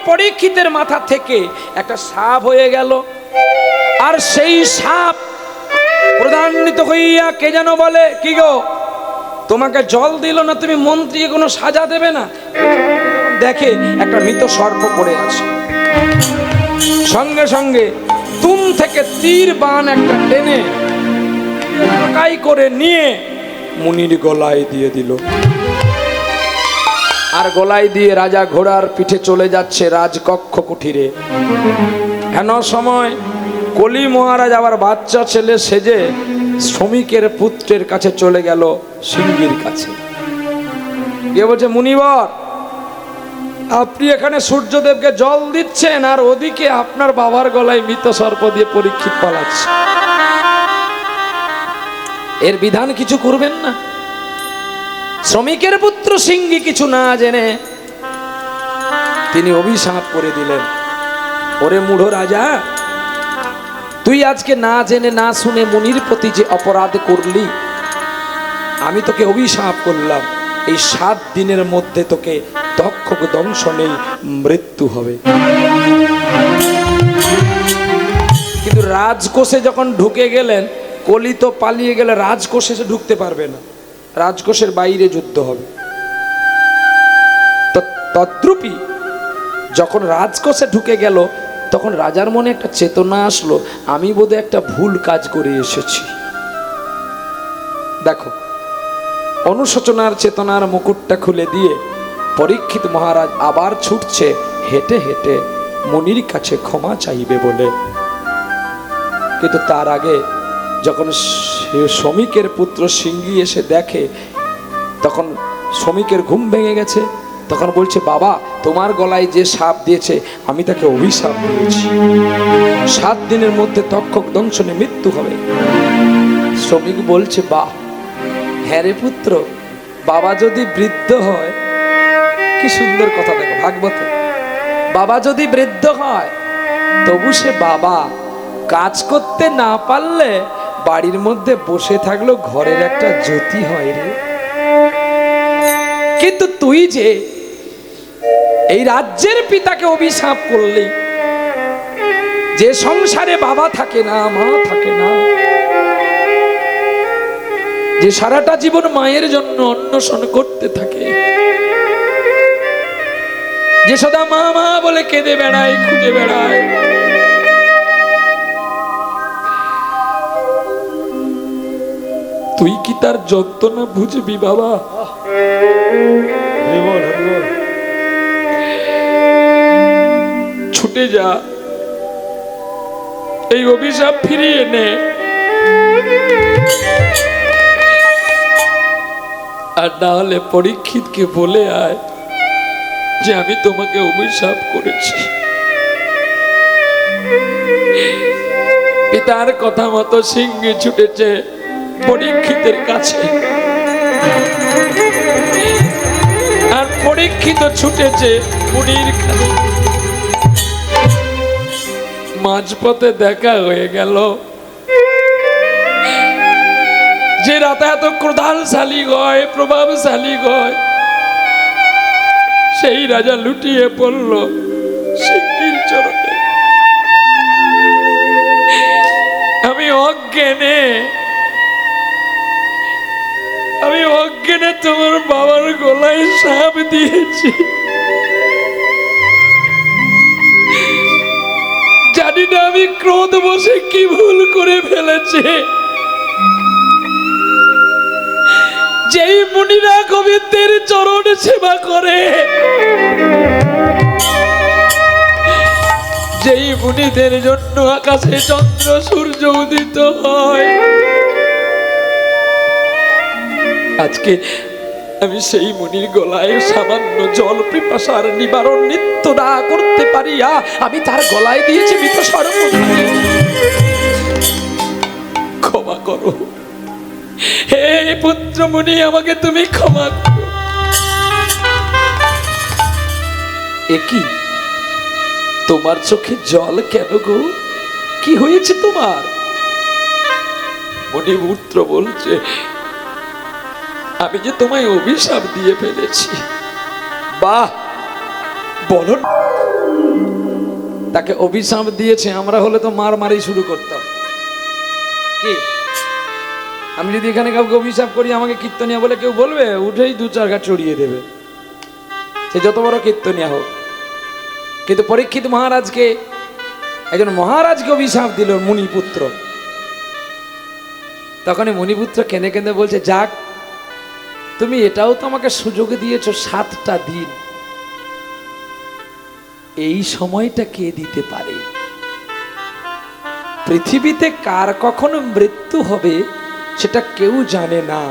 পরীক্ষিতের মাথা থেকে একটা সাপ হয়ে গেল। আর সেই সাপ প্রধান্বিত হইয়া কে যেন বলে, কি গো তোমাকে জল দিল না, তুমি মন্ত্রীকে কোনো সাজা দেবে না? দেখে একটা মৃত সর্প পড়ে আছে, সঙ্গে সঙ্গে তুম থেকে তীর বান একটা টেনে কাই করে নিয়ে মুনির গলায় দিয়ে দিল। আর গলায় দিয়ে রাজা ঘোড়ার পিঠে চলে যাচ্ছে রাজকক্ষ কুঠিরে। এন সময় কলি মহারাজ আবার বাচ্চা ছেলে সেজে শ্রমিকের পুত্রের কাছে চলে গেল, সিংহীর কাছে গিয়ে বলছে, মুনিবর আপনি এখানে সূর্যদেবকে জল দিচ্ছেন, আর ওদিকে আপনার বাবার গলায় মৃত সর্প দিয়ে পরীক্ষিত পালাচ্ছে, এর বিধান কিছু করবেন না? শ্রমিকের পুত্র সিংহী কিছু না জেনে তিনি অভিশাপ করে দিলেন, ওরে মূঢ় রাজা, তুই আজকে না জেনে না শুনে মুনির প্রতি যে অপরাধ করলি, আমি তোকে অভিশাপ করলাম, এই 7 দিনের মধ্যে তোকে দক্ষক দংশনেই মৃত্যু হবে। কিন্তু রাজকোষে যখন ঢুকে গেলেন, কলি তো পালিয়ে গেলে রাজকোষে সে ঢুকতে পারবে না, রাজকোষের বাইরে যুদ্ধ হবে। তো তদ্রূপী যখন রাজকোষে ঢুকে গেল, তখন রাজার মনে একটা চেতনা আসলো, আমি বোধহয় একটা ভুল কাজ করে এসেছি। দেখো, অনুশোচনার চেতনার মুকুটটা খুলে দিয়ে পরীক্ষিত মহারাজ আবার ছুটছে হেঁটে হেঁটে মুনির কাছে ক্ষমা চাইবে বলে। কিন্তু তার আগে যখন শ্রমিকের পুত্র সিংহী এসে দেখে, তখন শ্রমিকের ঘুম ভেঙে গেছে। তখন বলছে, বাবা তোমার গলায় যে সাপ দিয়েছে আমি তাকে অভিশাপ দিয়েছি, 7 দিনের মধ্যে তক্ষক দংশনে মৃত্যু হবে। শ্রমিক বলছে, বাহ, হ্যাঁ রে পুত্র, বাবা যদি বৃদ্ধ হয়, কি সুন্দর কথা, দেখো ভাগবতে, বাবা যদি বৃদ্ধ হয় তবু সে বাবা, কাজ করতে না পারলে বাড়ির মধ্যে বসে থাকলো ঘরের একটা জ্যোতি হয় রে। কিন্তু তুই যে এই রাজ্যের পিতাকে অভিশাপ করলি, যে সংসারে বাবা থাকে না, মা থাকে না, যে সারাটা জীবন মায়ের জন্য অন্বেষণ করতে থাকে, যে সদা মা মা বলে কেঁদে বেড়ায়, খুঁজে বেড়ায়, তুই কি তার যন্ত্রণা বুঝবি বাবা? ছুটে যা, এই অভিশাপ ফিরিয়ে নে, আর না হলে পরীক্ষিতকে বলে আয় যে আমি তোমাকে অভিশাপ করেছি। পিতার কথা মতো সিংহী ছুটেছে পরীক্ষিতের কাছে, আর পরীক্ষিত ছুটেছে মুনির কাছে। মাঝপথে দেখা হয়ে গেল, যে রাতে এত ক্রোধালশালী হয়, প্রভাবশালী হয়, সেই রাজা লুটিয়ে পড়ল সিংহীর চরণে। আমি অজ্ঞানে তোমার বাবার গলায় সাপ দিয়েছি, জানি না আমি ক্রোধ বসে কি ভুল করে ফেলেছে। যেই মুনিরা গোবিন্দের চরণ সেবা করে, যেই মুনিদের জন্য আকাশে চন্দ্র সূর্য উদিত হয়, আজকে আমি সেই মুনির গলায় সামান্য জল পিপাসার নিবারণ নিত্য না করতে পারিয়া আমি তার গলায় দিয়েছি মৃত সর্প। ক্ষমা করো হে পুত্র মুনি, আমাকে তুমি ক্ষমা করো। একই তোমার চোখে জল কেন গো? কি হয়েছে তোমার? মুনি পুত্র বলছে, আমি যে তোমায় অভিশাপ দিয়ে ফেলেছি। বাহ, বলো তাকে অভিশাপ দিয়েছে। আমরা হলে তো মারামারি শুরু করতাম। কি আমি যদি এখানে কাউকে অভিশাপ করি, আমাকে কীর্তনিয়া বলে কেউ বলবে, উঠেই দু চার ঘাট চড়িয়ে দেবে, সে যত বড় কীর্তনিয়া হোক। কিন্তু পরীক্ষিত মহারাজকে, একজন মহারাজকে অভিশাপ দিল মুনিপুত্র। তখনই মুনিপুত্র কেঁদে কেঁদে বলছে, যাক, তুমি এটাও তো আমাকে সুযোগ দিয়েছো 7টা দিন, এই সময়টা কে দিতে পারে? পৃথিবীতে কার কখনো মৃত্যু হবে সেটা কেউ জানে না।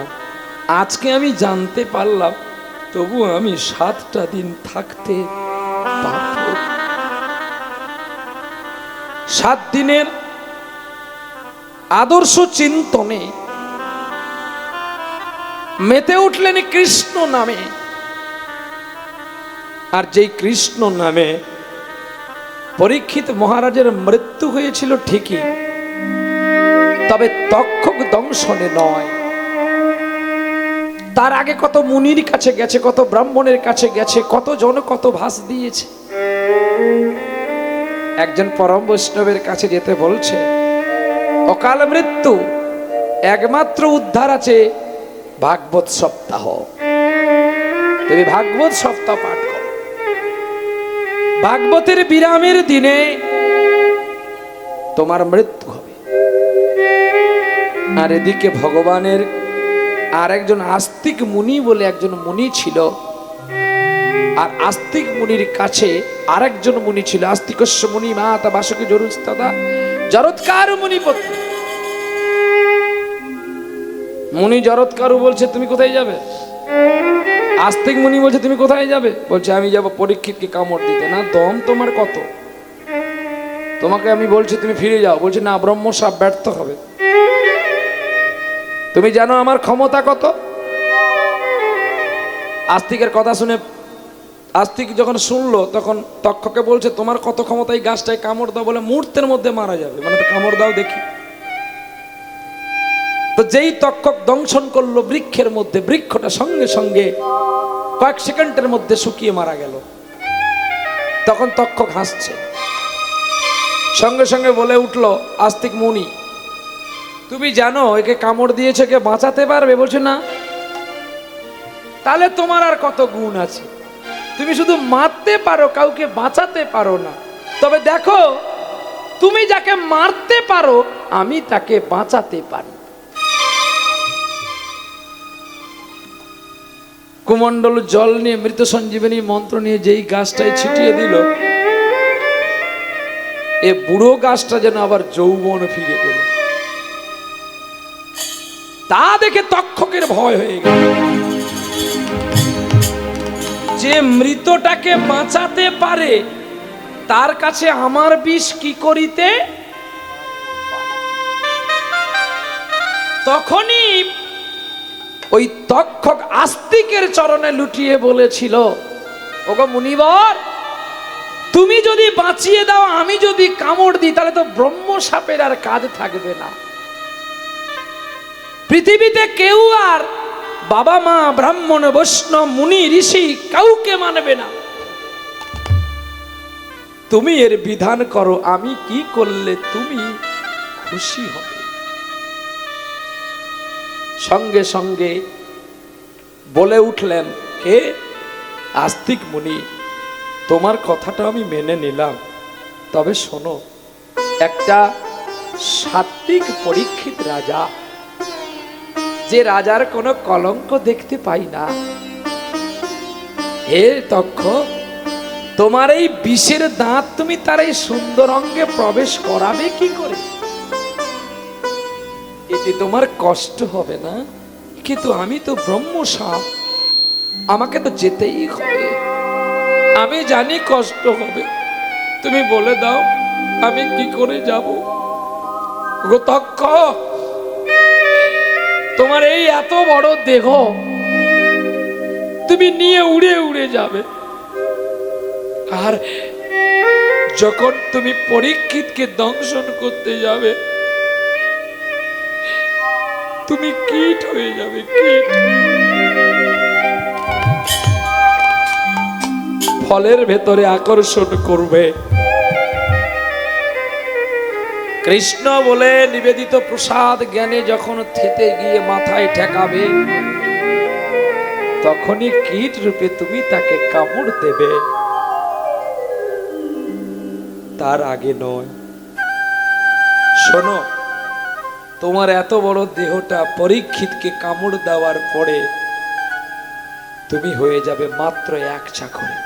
আজকে আমি জানতে পারলাম, তবু আমি 7টা দিন থাকতে পারব। 7 দিনের আদর্শ চিন্তনে মেতে উঠলেন কৃষ্ণ নামে। আর যেই কৃষ্ণ নামে পরীক্ষিত মহারাজের মৃত্যু হয়েছিল ঠিকই, তবে তক্ষক দংশনে নয়। তার আগে কত মুনির কাছে গেছে, কত ব্রাহ্মণের কাছে গেছে, কত জন কত ভাস দিয়েছে। একজন পরম বৈষ্ণবের কাছে যেতে বলছে, অকাল মৃত্যু একমাত্র উদ্ধার আছে ভাগবত সপ্তাহ। তুমি ভাগবত সপ্তাহ পাঠ করো, ভাগবতের বিরামের দিনে তোমার মৃত্যু হবে। আর এদিকে ভগবানের আর একজন আস্তিক মুনি বলে একজন মুনি ছিল, আর আস্তিক মুনির কাছে আরেকজন মুনি ছিল, আস্তিকস্য মুনি মাতা বাসকে জরুস্তাদা জরৎকার মুনিপতি। মুনি জরৎকারু বলছে, তুমি কোথায় যাবে? আস্তিক মুনি বলছে, তুমি কোথায় যাবে? বলছে, আমি যাব পরীক্ষিতকে কামড় দিতে। না, দম তোমার কত? তোমাকে আমি বলছি তুমি ফিরে যাও। বলছে, না, ব্রহ্মশাপ ব্যর্থ হবে। তুমি জানো আমার ক্ষমতা কত? আস্তিকের কথা শুনে আস্তিক যখন শুনলো, তখন তক্ষকে বলছে, তোমার কত ক্ষমতা, এই গাছটায় কামড় দাও। বলে, মুহূর্তের মধ্যে মারা যাবে। মানে, তো কামড় দাও দেখি। তো যেই তক্ষক দংশন করলো বৃক্ষের মধ্যে, বৃক্ষটা সঙ্গে সঙ্গে কয়েক সেকেন্ডের মধ্যে শুকিয়ে মারা গেল। তখন তক্ষক হাসছে, সঙ্গে সঙ্গে বলে উঠলো আস্তিক মুনি, তুমি জানো একে কামড় দিয়েছে, কে বাঁচাতে পারবে? বলছে, না। তাহলে তোমার আর কত গুণ আছে? তুমি শুধু মারতে পারো, কাউকে বাঁচাতে পারো না। তবে দেখো, তুমি যাকে মারতে পারো, আমি তাকে বাঁচাতে পারি। কুমণ্ডল জল নিয়ে, মৃত সঞ্জীবনী মন্ত্র নিয়ে যেই গাছটায় ছিটিয়ে দিল, এ বুড়ো গাছটা যেন আবার যৌবন ফিরে পেল। তা দেখে তক্ষকের ভয় হয়ে গেল। যে মৃতটাকে বাঁচাতে পারে, তার কাছে আমার বিষ কি করিতে? তখনই ওই তক্ষক আস্তিকের চরণে লুটিয়ে বলেছিল, ওগো মুনিবর, তুমি যদি বাঁচিয়ে দাও, আমি যদি কামড় দিই, তাহলে তো ব্রহ্মশাপের আর কাজ থাকবে না। পৃথিবীতে কেউ আর বাবা মা ব্রাহ্মণ বৈষ্ণব মুনি ঋষি কাউকে মানবে না। তুমি এর বিধান করো, আমি কি করলে তুমি খুশি হবে? সঙ্গে সঙ্গে বলে উঠলেন, কে? আস্তিক মুনি, তোমার কথাটা আমি মেনে নিলাম, তবে শোনো, একটা সাত্বিক পরীক্ষিত রাজা, যে রাজার কোনো কলঙ্ক দেখতে পাই না, হে তক্ষক, তোমার এই বিষের দাঁত তুমি তার এই সুন্দর অঙ্গে প্রবেশ করাবে কি করে? এতে তোমার কষ্ট হবে না? কিন্তু আমি তো ব্রহ্মশাপ, আমাকে তো যেতেই হবে। আমি জানি কষ্ট হবে, তুমি বলে দাও আমি কি করে যাব? গো তক্ষক, তোমার এই এত বড় দেহ তুমি নিয়ে উড়ে উড়ে যাবে, আর যখন তুমি পরীক্ষিতকে দংশন করতে যাবে, তুমি কীট হয়ে যাবে, কীট। ফলের ভেতরে আকর্ষণ করবে। কৃষ্ণ বলে নিবেদিত প্রসাদ জ্ঞানে যখন থেতে গিয়ে মাথায় ঠেকাবে, তখনই কীট রূপে তুমি তাকে কামড় দেবে, তার আগে নয়। শোনো, তোমার এত বড় দেহটা পরীক্ষিতকে কামড় দেওয়ার পরে তুমি হয়ে যাবে মাত্র এক চাকরে।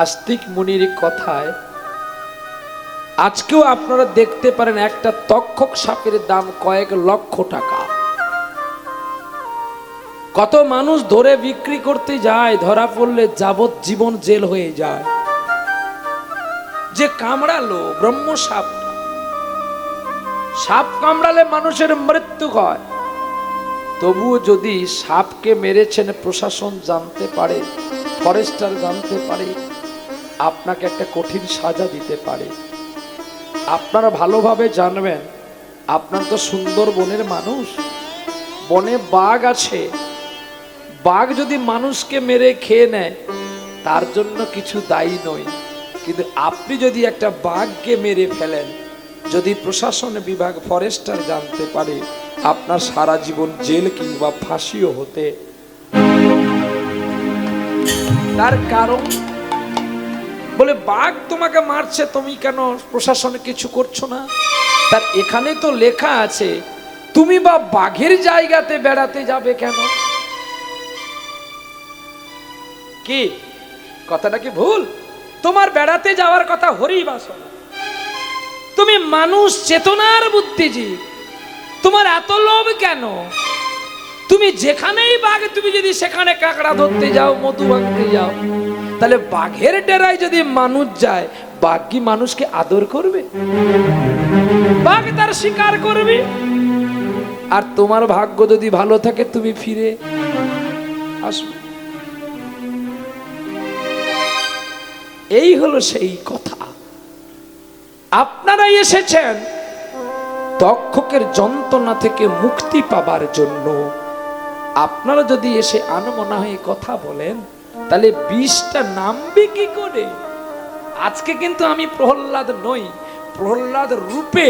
আস্তিক মুনির কথায় আজকেও আপনারা দেখতে পারেন একটা তক্ষক সাপের দাম কয়েক লক্ষ টাকা। কত মানুষ ধরে বিক্রি করতে যায়, ধরা পড়লে যাবজ্জীবন জেল হয়ে যায়। যে কামড়ালো ব্রহ্ম সাপ, সাপ কামড়ালে মানুষের মৃত্যু হয়, তবুও যদি সাপকে মেরেছেন প্রশাসন জানতে পারে, ফরেস্টার জানতে পারে, আপনাকে একটা কঠিন সাজা দিতে পারে। আপনারা ভালোভাবে জানবেন, আপনার তো সুন্দরবনের মানুষ, বনে বাঘ আছে, বাঘ যদি মানুষকে মেরে খেয়ে নেয় তার জন্য কিছু দায়ী নয়, কিন্তু আপনি যদি একটা বাঘকে মেরে ফেলেন, যদি প্রশাসন বিভাগ ফরেস্টার জানতে পারে, আপনার সারা জীবন জেল কিংবা ফাঁসিও হতে। তার কারণ বলে বাঘ তোমাকে মারছে, তুমি কেন প্রশাসনে কিছু করছো না? তার এখানে তো লেখা আছে, তুমি বা বাঘের জায়গাতে বেড়াতে যাবে কেন? কি কথাটা কি ভুল? তোমার বেড়াতে যাওয়ার কথা হরিবাসনা। তুমি মানুষ, চেতনার বুদ্ধিজীব, তোমার এত লোভ কেন? তুমি যেখানেই বাঘ, তুমি যদি সেখানে কাঁকড়া ধরতে যাও, মধু ভাঙতে যাও, তাহলে বাঘের ডেরায় যদি মানুষ যায়, বাঘ কি মানুষকে আদর করবে? বাঘ তার শিকার করবে। আর তোমার ভাগ্য যদি ভালো থাকে, তুমি ফিরে আসবে। এই হলো সেই কথা। আপনারা এসেছেন তক্ষকের যন্ত্রণা থেকে মুক্তি পাবার জন্য। আপনারা যদি এসে আনমনা হয়ে কথা বলেন, তাহলে বিষটা নামবে কি করে? আজকে কিন্তু আমি প্রহ্লাদ নই, প্রহ্লাদ রূপে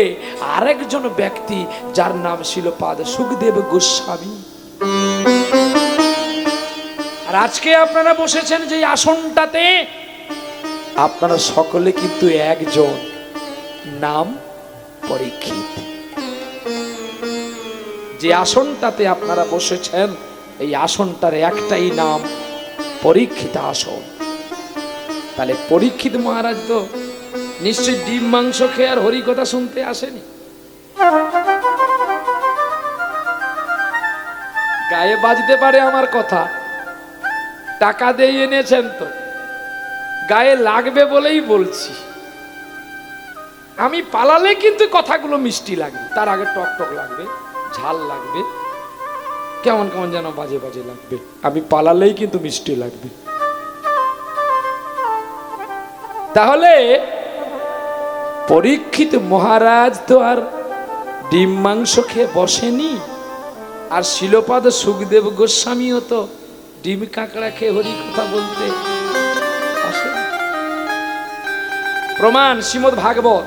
আরেকজন ব্যক্তি, যার নাম শিলপাদ সুখদেব গোস্বামী। আর আজকে আপনারা বসেছেন যে আসনটাতে, আপনারা সকলে কিন্তু একজন, নাম পরীক্ষিত। যে আসনটাতে আপনারা বসেছেন, এই আসনটার একটাই নাম পরীক্ষিত আসন। তাহলে পরীক্ষিত মহারাজ তো নিশ্চয়ই ডিম মাংস খেয়ে আর হরি কথা শুনতে আসেনি। গায়ে বাজতে পারে আমার কথা, টাকা দিয়ে এনেছেন তো, গায়ে লাগবে বলেই বলছি। আমি পালালে কিন্তু কথাগুলো মিষ্টি লাগবে, তার আগে টক টক লাগবে, ঝাল লাগবে, কেমন কেমন যেন বাজে বাজে লাগবে। আমি পালালেই কিন্তু মিষ্টি লাগবে। তাহলে পরীক্ষিত মহারাজ তো আর ডিম মাংস খেয়ে বসেনি, আর শিলপাদ সুখদেব গোস্বামীও তো ডিম কাঁকড়া খেয়ে হরি কথা বলতে আসেন। প্রমাণ শ্রীমদ্ ভাগবত।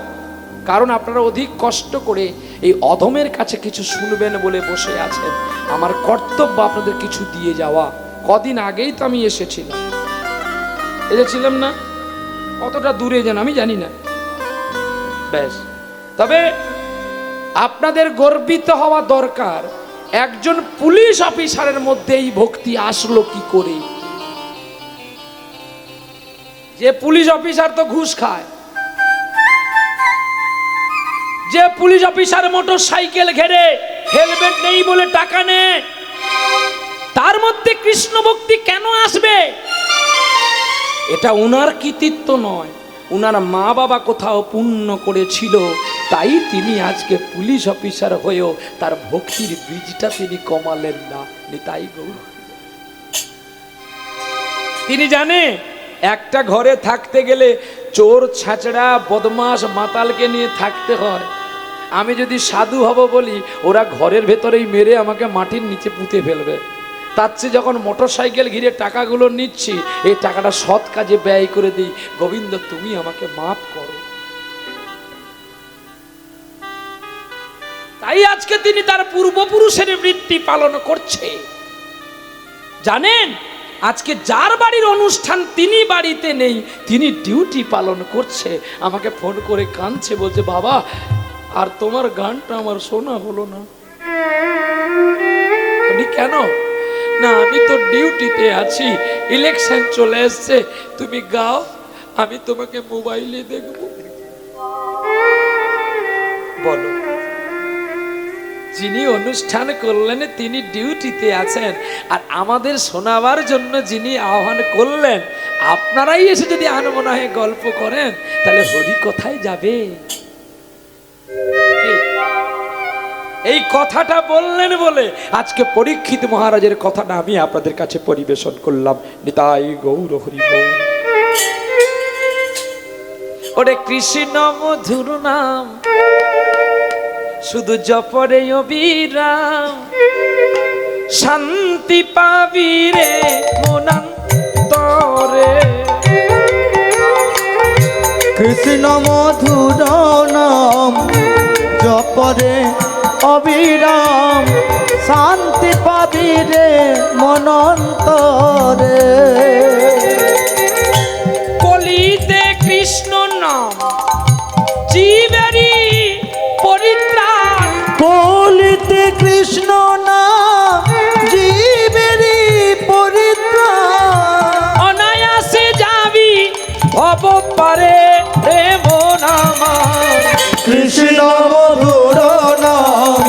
কারণ আপনারা অধিক কষ্ট করে এই অধমের কাছে কিছু শুনবেন বলে বসে আছেন। আমার কর্তব্য আপনাদের কিছু দিয়ে যাওয়া। কদিন আগেই তো আমি এসেছিলাম না, কতটা দূরে যেন আমি জানি না, ব্যাস। তবে আপনাদের গর্বিত হওয়া দরকার, একজন পুলিশ অফিসারের মধ্যে এই ভক্তি আসলো কি করে? যে পুলিশ অফিসার তো ঘুষ খায়, যে পুলিশ অফিসার মোটর সাইকেল ঘেরে হেলমেট নেই বলে টাকা নেয়, তার মধ্যে কৃষ্ণ ভক্তি কেন আসবে? এটা উনার কৃতিত্ব নয়, উনার মা বাবা কোথাও পুণ্য করেছিল, তাই তিনি আজকে পুলিশ অফিসার হয়েও তার ভক্তির বীজটা তিনি কমালেন না। তাই গৌর তিনি জানে একটা ঘরে থাকতে গেলে চোর, ছাঁচড়া, বদমাস, মাতালকে নিয়ে থাকতে হয়। আমি যদি সাধু হব বলি, ওরা ঘরের ভেতরেই মেরে আমাকে মাটির নিচে পুঁতে ফেলবে। তার চেয়ে যখন মোটর সাইকেল ঘিরে টাকাগুলো নিচ্ছি, এই টাকাটা সৎ কাজে ব্যয় করে দিই। গোবিন্দ তুমি আমাকে মাফ করো। তাই আজকে তিনি তার পূর্বপুরুষের বৃত্তি পালন করছে। জানেন, আজকে যার বাড়ির অনুষ্ঠান তিনি বাড়িতে নেই, তিনি ডিউটি পালন করছে। আমাকে ফোন করে কাঁদছে, বলছে বাবা আর তোমার গানটা আমার শোনা হলো না। আমি কেন? না আমি তো ডিউটিতে আছি, ইলেকশন চলে এসছে, তুমি গাও, আমি তোমাকে মোবাইলে দেখব। বলো, যিনি অনুষ্ঠান করলেন তিনি ডিউটিতে আছেন, আর আমাদের শোনাবার জন্য যিনি আহ্বান করলেন, আপনারাই এসে যদি আনমনা হয়ে গল্প করেন, তাহলে হরি কোথায় যাবে? এই কথাটা বললেন বলে আজকে পরীক্ষিত মহারাজের কথাটা আমি আপনাদের কাছে পরিবেশন করলাম। নিতাই গৌর হরি বল। ওরে কৃষ্ণ মধুর নাম শুধু জপরে অবিরাম, শান্তি পাবি রে মনান্তরে। কৃষ্ণ মধুর নাম জপরে অবিরাম, শান্তি পাবি রে মনন্তরে। কলিতে কৃষ্ণ নাম জীবেরই পরিত্রাণ, কলিতে কৃষ্ণ নাম জীবেরই পরিত্রাণ, অনায়াসে যাবি ভব পারে রে মন আমার। কৃষ্ণ মধুর নাম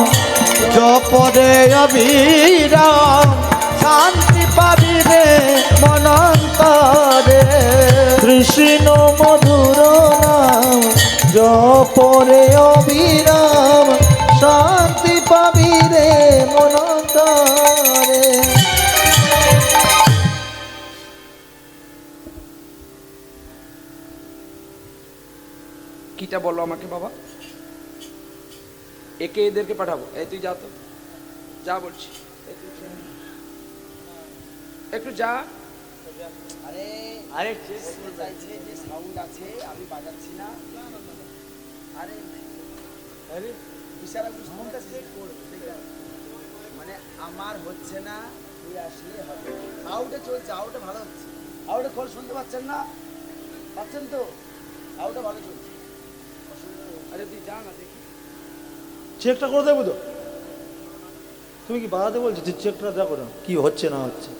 জপরে অবিরাম, শান্তি পাবি রে মনন্তরে। কৃষ্ণ মধুর নাম জপরে অবিরাম, শান্তি পাবি রে মনন্তরে। কিটা বলো আমাকে বাবা, একে এদেরকে পাঠাবো। এই তুই যা, তো যা বলছি, একটু যা। আরে আরে চাইছে যে সাউন্ড আছে আমি বাজাচ্ছি না। আরে আরে বিশাল সাউন্ডটা সেট করবে, মানে আমার হচ্ছে না, তুই আসলে হবে। আউটে চলছে, আউটে ভালো হচ্ছে। আউটে কল শুনতে পাচ্ছেন না? পাচ্ছেন তো? আউটে ভালো চলছে। আরে তুই যা না, দেখি চেকটা করে দেবো তো। তুমি কি বাড়াতে বলছো? চেকটা দেখো না কি হচ্ছে না হচ্ছে।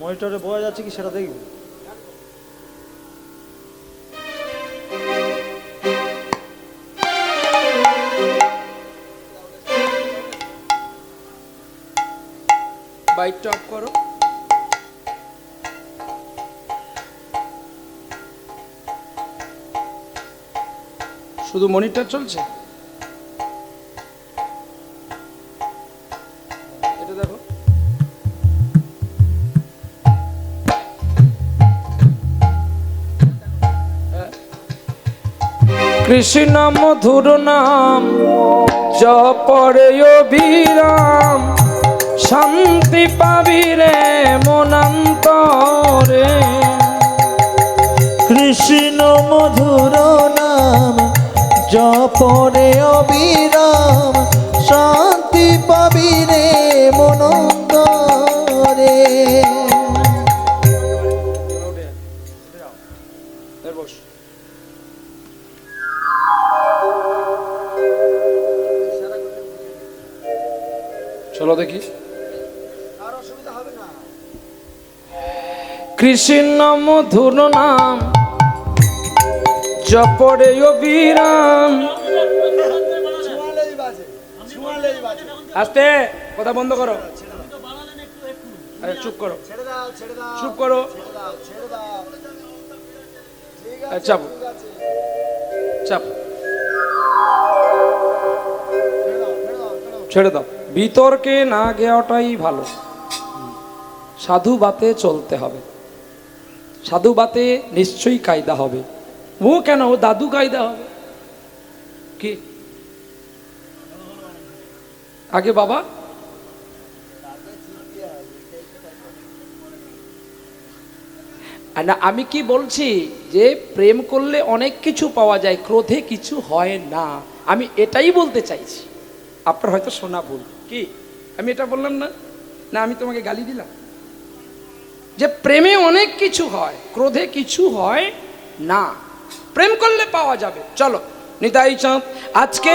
মনিটরে বোঝা যাচ্ছে কি সেটা দেখবি। বাইকটা অফ করো। শুধু মনিটর চলছে, এটা দেখো। কৃষ্ণ মধুর নাম জপরে অবিরাম, শান্তি পাবি রে মনান্তরে। কৃষ্ণ মধুর নাম জপরে অবিরাম, শান্তি পাবি রে মনন্তরে। চলো দেখি। আর অসুবিধা হবে না। কৃষ্ণ মধুর নাম জপরে অবিরাম। ছুঁয়ালেই বাজে, ছুঁয়ালেই বাজে। আস্তে, কথা বন্ধ করো। আরে চুপ করো, ছেড়ে দাও, ছেড়ে দাও, চুপ করো। ছেড়ে দাও, ছেড়ে দাও। ঠিক আরে আছে, চাপো, ঠিক আছে। চাপ, ছেড়ে দাও, ছেড়ে দাও, ছেড়ে দাও। ছেড়ে দাও, বিতর্কে না গেওয়াটাই ভালো। সাধু বাতে চলতে হবে, সাধু বাতে নিশ্চয়ই কায়দা হবে। ও কেন, ও দাদু কায়দা হবে কি? আগে বাবা, না আমি কি বলছি যে প্রেম করলে অনেক কিছু পাওয়া যায়, ক্রোধে কিছু হয় না, আমি এটাই বলতে চাইছি। আপনার হয়তো শোনা ভুল। কি আমি এটা বললাম না? না আমি তোমাকে গালি দিলাম? যে প্রেমে অনেক কিছু হয়, ক্রোধে কিছু হয় না, প্রেম করলে পাওয়া যাবে। চলো নিতাই চাঁদ, আজকে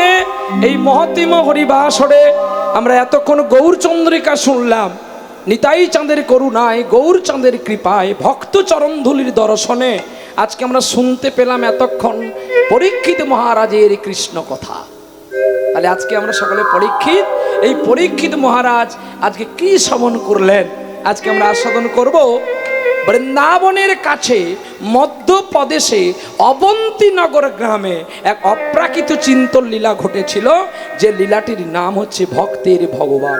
এই মহতিম হরিবাসরে আমরা এতক্ষণ গৌরচন্দ্রিকা শুনলাম। নিতাই চাঁদের করুণায়, গৌরচাঁদের কৃপায়, ভক্ত চরণধুলির দর্শনে আজকে আমরা শুনতে পেলাম এতক্ষণ পরীক্ষিত মহারাজের কৃষ্ণ কথা। তাহলে আজকে আমরা সকলে পরীক্ষিত, এই পরীক্ষিত মহারাজ আজকে কি শ্রবণ করলেন, আজকে আমরা আস্বাদন করব। বৃন্দাবনের কাছে মধ্যপ্রদেশে অবন্তীনগর গ্রামে এক অপ্রাকৃত চিন্তন লীলা ঘটেছিল, যে লীলাটির নাম হচ্ছে ভক্তের ভগবান।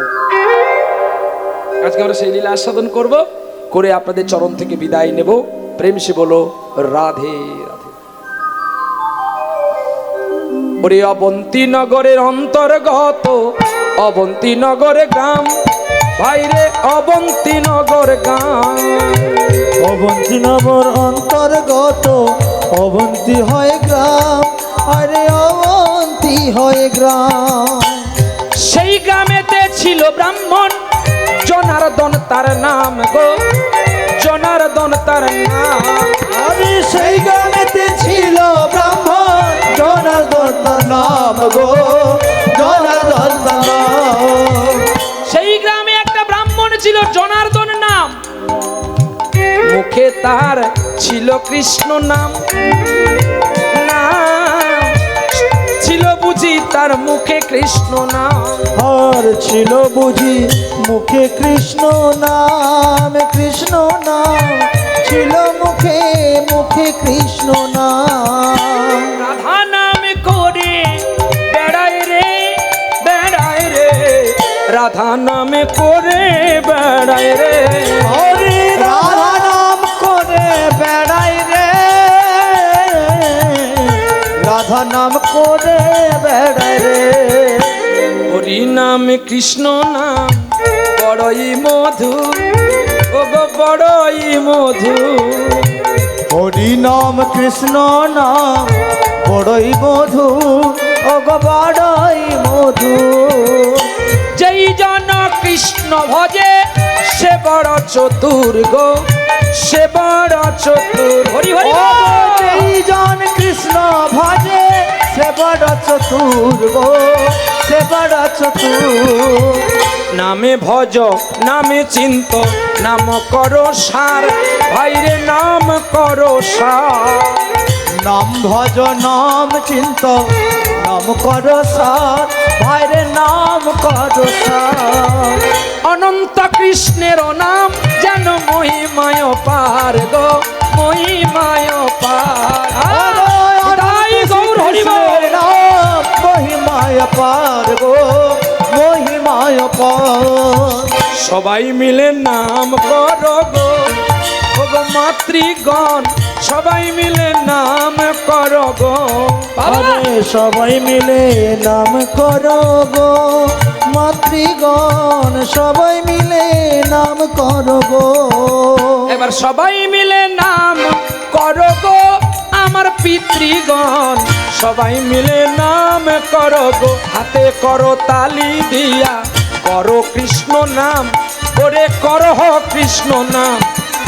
আজকে আমরা সেই লীলা আস্বাদন করব, করে আপনাদের চরণ থেকে বিদায় নেব। প্রেম সে বলো রাধে রাধে। ওরে অবন্তীনগরের অন্তর্গত অবন্তীনগর গ্রাম, ভাইরে অবন্তীনগর গ্রাম। অবন্তীনগর অন্তর্গত অবন্তী হয় গ্রাম, আরে অবন্তী হয় গ্রাম। সেই গ্রামেতে ছিল ব্রাহ্মণ জনার্দন তার নাম গো, জনার্দন তার নাম। আরে সেই গ্রামেতে ছিল ব্রাহ্মণ জনার্দন তার নাম গো, জনার্দন তার নাম। সেই গ্রামে একটা ব্রাহ্মণ ছিল জনার্দন নাম, মুখে তার ছিল কৃষ্ণ নাম। ছিল বুঝি তার মুখে কৃষ্ণ নাম, আর ছিল বুঝি মুখে কৃষ্ণ নাম, কৃষ্ণ নাম ছিল মুখে মুখে কৃষ্ণ নাম। রাধা নাম করে বেড়ায় রে, বেড়ায় রে, রাধা নাম করে বেড়ায় রে। হরে রাধা নাম করে বেড়াই রে, রাধা নাম করে বেড়াই রে। হরি নাম কৃষ্ণ নাম বড়ই মধু, ও গো বড়ই মধু। হরি নাম কৃষ্ণ নাম বড়ই মধু, ও গো বড়ই মধু। যেই জন কৃষ্ণ ভজে সে বড় চতুর গো, সে বড় চতুর। হরি হরি ও যেই জন কৃষ্ণ ভজে সে বড় চতুর গো, সে বড় চতুর। নামে ভজ নামে চিন্ত নাম করো সার, ভাইরে নাম করো সার। নাম ভজ নাম চিন্ত নাম কর সার, ভাইরে নাম কর সার। অনন্ত কৃষ্ণের নাম যেন মহিমায় পার গো, মহিমায় পার। তাই গৌর হরি বল। নাম মহিমায় পার গো, মহিমায় পার। সবাই মিলে নাম করো গো, ও গো মাতৃগণ সবাই মিলে নাম করো গো। আরে সবাই মিলে নাম করো গো, মাতৃগণ সবাই মিলে নাম করো গো। এবার সবাই মিলে নাম করো গো, আমার পিতৃগণ সবাই মিলে নাম করো গো। হাতে করো তালি দিয়া করো কৃষ্ণ নাম, ওরে করো কৃষ্ণ নাম।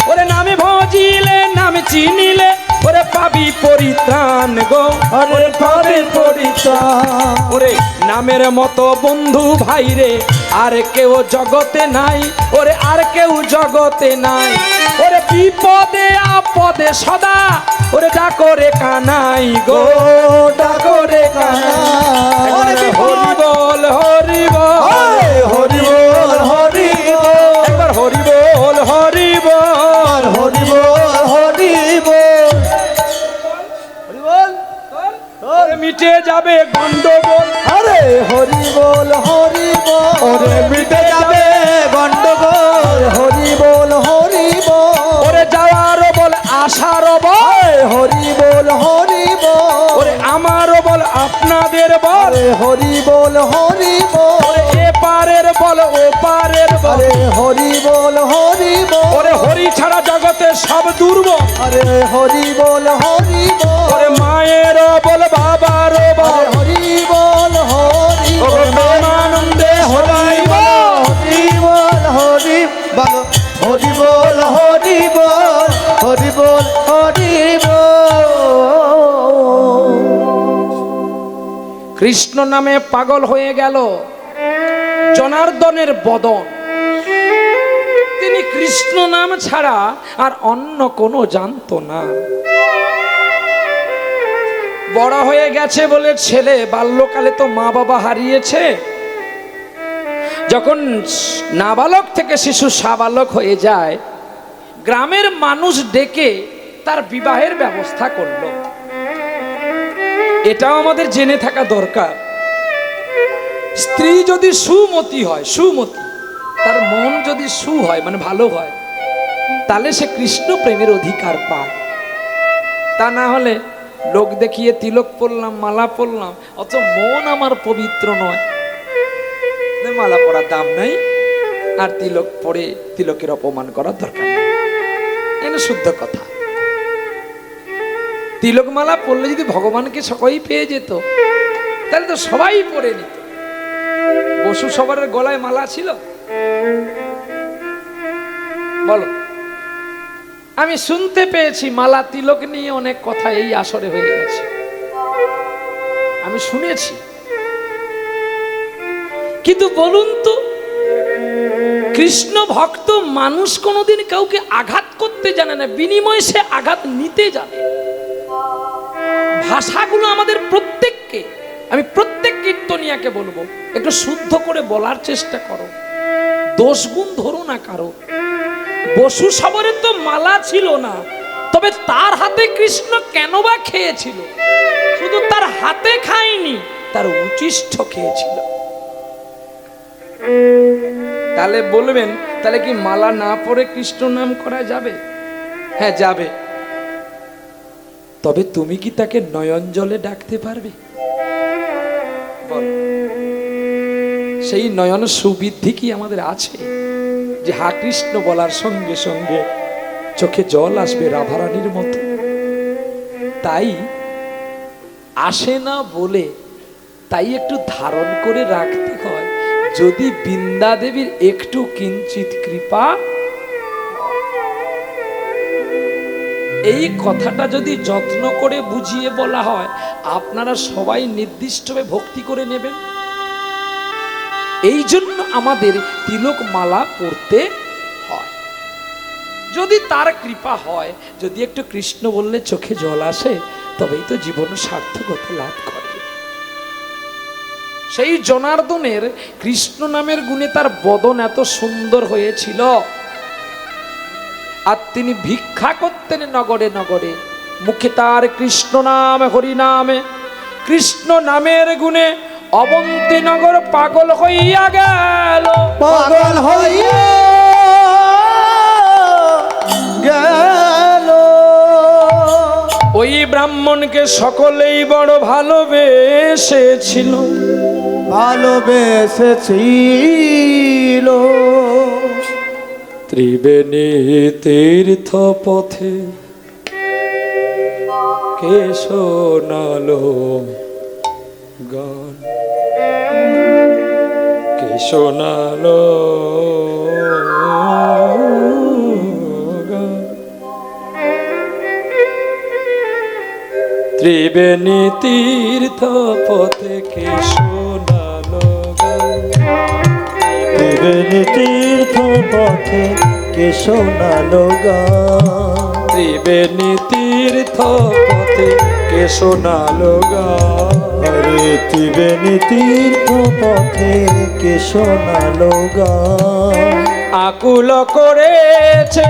ওরে নামে ভজিলে নামে চিনিলে ওরে পাবি পরিত্রাণ গো, আরে পাবে পরিত্রাণ। ওরে নামের মতো বন্ধু ভাই রে আর কেউ জগতে নাই, ওরে আর কেউ জগতে নাই। ওরে বিপদে আপদে সদা ওরে ডাকরে কানাই গো, ডাকরে কানাই। হরি বল হরি বল, হরি বল হরি বল, একবার হরি বল হরি বল, হরি বল হরি বল, হরি বল। ওরে মিটে যাবে গন্ডগোল, আরে হরি বল হরি বল ওরে মিটে যাবে গন্ডগোল হরি বল হরি বল ওরে যাওয়ারও বল আশারও বল হরি বল হরি বল ওরে আমারও বল আপনাদের বল হরি বল হরি বল ওরে এপারের বল ওপারের বল আরে হরি বল হরি বল ওরে হরি ছাড়া জগতে সব দুর্বল আরে হরি বল হরি বল ওরে মায়েরও বল বাবারও বল হরি বল হরি ওরে প্রেমানন্দে হরি বল হরি বল হরি বল হরি বল হরি বল হরি বল হরি বল কৃষ্ণ নামে পাগল হয়ে গেল জনার্দনের বদন। তিনি কৃষ্ণ নাম ছাড়া আর অন্য কোনো জানতো না। বড় হয়ে গেছে বলে ছেলে, বাল্যকালে তো মা বাবা হারিয়েছে। যখন নাবালক থেকে শিশু সাবালক হয়ে যায়, গ্রামের মানুষ ডেকে তার বিবাহের ব্যবস্থা করলো। এটাও আমাদের জেনে থাকা দরকার। স্ত্রী যদি সুমতি হয়, সুমতি, তার মন যদি সু হয় মানে ভালো হয়, তাহলে সে কৃষ্ণ প্রেমের অধিকার পায়। তা না হলে লোক দেখিয়ে তিলক পরলাম, মালা পরলাম, অথচ মন আমার পবিত্র নয়, মালা পরার দাম নাই, আর তিলক পরে তিলকের অপমান করার দরকার নেই। এটা শুদ্ধ কথা। তিলক মালা পরলে যদি ভগবানকে সবাই পেয়ে যেত, তাহলে তো সবাই পরে নিত। বসু সবার গলায় মালা ছিল? বলো। আমি শুনতে পেয়েছি মালা তিলক নিয়ে অনেক কথা এই আসরে হয়ে গেছে, আমি শুনেছি। কিন্তু বলুন তো, কৃষ্ণ ভক্ত মানুষ কোনোদিন কাউকে আঘাত করতে জানে না, বিনিময়ে সে আঘাত নিতে জানে। ভাষাগুলো আমাদের প্রত্যেককে, আমি প্রত্যেক কীর্তনিয়াকে বলবো, একটু শুদ্ধ করে বলার চেষ্টা করো, দোষ গুণ ধরো না কারো। বসু সবরের তো মালা ছিল না, তবে তার হাতে কৃষ্ণ কেন বা খেয়েছিল? শুধু তার হাতে খায়নি, তার উচিষ্ঠ খেয়েছিল। তাহলে বলবেন, তাহলে কি মালা না পরে কৃষ্ণ নাম করা যাবে? হ্যাঁ যাবে। তবে তুমি কি তাকে নয়ন জলে ডাকতে পারবে? বল। সেই নয়ন সুবৃদ্ধি কি আমাদের আছে যে হা কৃষ্ণ বলার সঙ্গে সঙ্গে চোখে জল আসবে রাধারানীর মতো? তাই আসে না বলে তাই একটু ধারণ করে রাখতে হয়। যদি বৃন্দা দেবীর একটু কিঞ্চিত কৃপা, এই কথাটা যদি যত্ন করে বুঝিয়ে বলা হয়, আপনারা সবাই নির্দিষ্টভাবে ভক্তি করে নেবেন। এই জন্য আমাদের তিলক মালা পড়তে হয়। যদি তার কৃপা হয়, যদি একটু কৃষ্ণ বললে চোখে জল আসে, তবেই তো জীবন সার্থকতা লাভ করে। সেই জনার্দনের কৃষ্ণ নামের গুণে তার বদন এত সুন্দর হয়েছিল। আর তিনি ভিক্ষা করতেন নগরে নগরে, মুখে তার কৃষ্ণ নাম, হরি নামে, কৃষ্ণ নামের গুণে অবন্তী নগর পাগল হইয়া গেল, পাগল হইয়া গেল। ওই ব্রাহ্মণকে সকলেই বড় ভালোবেসেছিল, ভালোবেসেছিল। ত্রিবেণী তীর্থ পথে কে শোনালো গান, কে শোনালো গান। ত্রিবেণী তীর্থ পথে কে শোনালো গান, ত্রিবেণী তীর্থ পথে কে শোনালো গান, ত্রিবেণী তীর্থ পথে কে শোনালো গান। আরে ত্রিবেণী তীর্থ পথে কে শোনালো গান। আকুল করেছে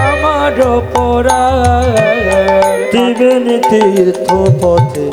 আমার পরাণ, ত্রিবেণী তীর্থ পথে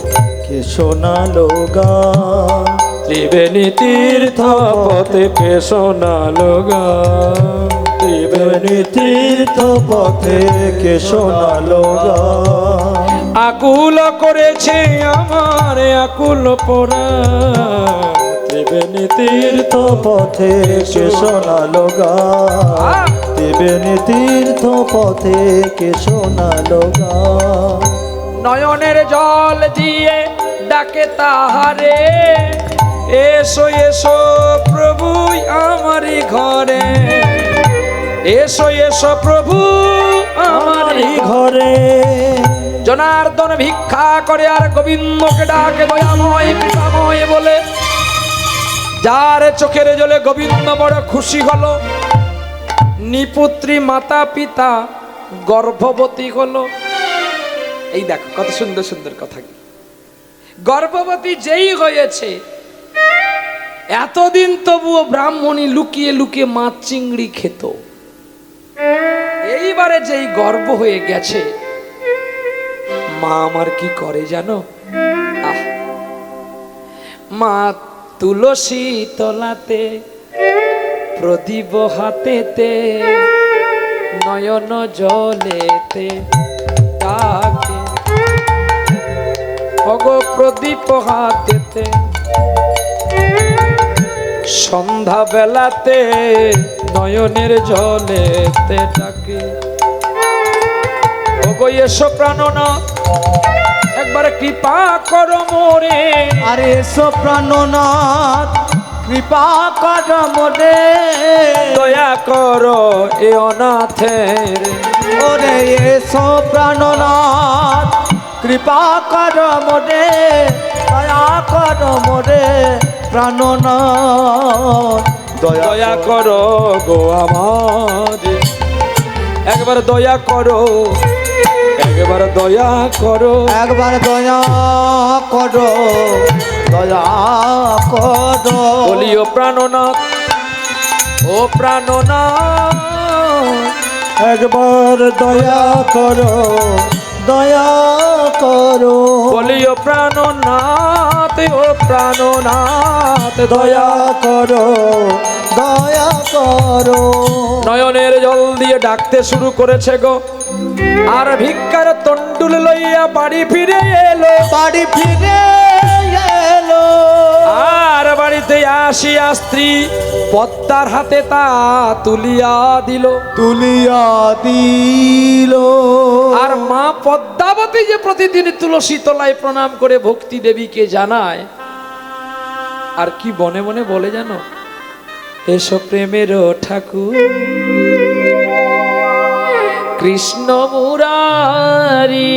কে শোনালো গান। ত্রিবেণী তীর্থ পথে কে শোনালো গান, ত্রিবেণী তীর্থ পথে কে শোনালো গান। আকুল করেছে আমার আকুল পরাণ, ত্রিবেণী তীর্থ পথে কে শোনালো গান, ত্রিবেণী তীর্থ পথে কে শোনালো গান। নয়নের জল দিয়ে ডাকে তাহারে, এসো এসো প্রভু আমারই ঘরে, এসো এসো প্রভু আমারই ঘরে। জনার্দন ভিক্ষা করে আর গোবিন্দকে ডাকে দয়াময় কৃপাময় বলে। যার চোখের জলে গোবিন্দ বড় খুশি হলো, নিপুত্রী মাতা পিতা গর্ভবতী হলো। এই দেখো কত সুন্দর সুন্দর কথা। গর্ভবতী যেই হয়েছে, এতদিন তবুও ব্রাহ্মণী লুকিয়ে লুকিয়ে মাছ চিংড়ি খেত। এইবারে যেই গর্ভ হয়ে গেছে, মা আমার কি করে জানো? আহ, মা তুলসী তলাতে প্রদীপ হাতেতে নয়ন জলেতে ডাকে, অগ প্রদীপ হাতেতে সন্ধ্যা বেলাতে নয়নের জলেতে ডাকে। ওগো এসো প্রাণনাথ একবার কৃপা করো মোরে, আরে এসো প্রাণনাথ কৃপা কর মোরে, দয়া করো এ অনাথের। ওরে এসো প্রাণনাথ কৃপা কর মোরে, দয়া কর মোরে প্রাণনাথ, দয়া করো গো আমার, একবার দয়া করো, একবার দয়া করো, একবার দয়া করো, দয়া করো। বলিও প্রাণনাথ ও প্রাণনাথ, একবার দয়া করো, দয়া করো। বলিও প্রাণনাথ ও প্রাণনাথ, দয়া করো, দয়া করো। নয়নের জল দিয়ে ডাকতে শুরু করেছে গো। আর ভিক্ষার তন্ডুল লইয়া বাড়ি ফিরে এলো, বাড়ি ফিরে এলো। আর বাড়িতে আসিয়া স্ত্রী পদ্মার হাতে তা তুলিয়া দিল, তুলিয়া দিল। আর মা পদ্মাবতী যে প্রতিদিন তুলসী তলায় প্রণাম করে ভক্তি দেবীকে জানায়, আর কি বনে বনে বলে জানো? এসো প্রেমের ঠাকুর কৃষ্ণ মুরারি,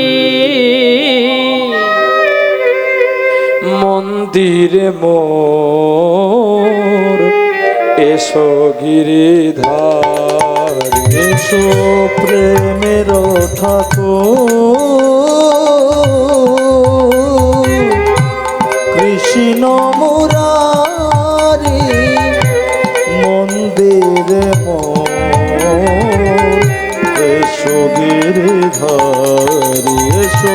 মন্দিরে মোর এসো গিরিধার, এসো প্রেমের ঠাকুর কৃষ্ণ মুরারি, মন্দিরে মোর এসো গিরিধারি, এসো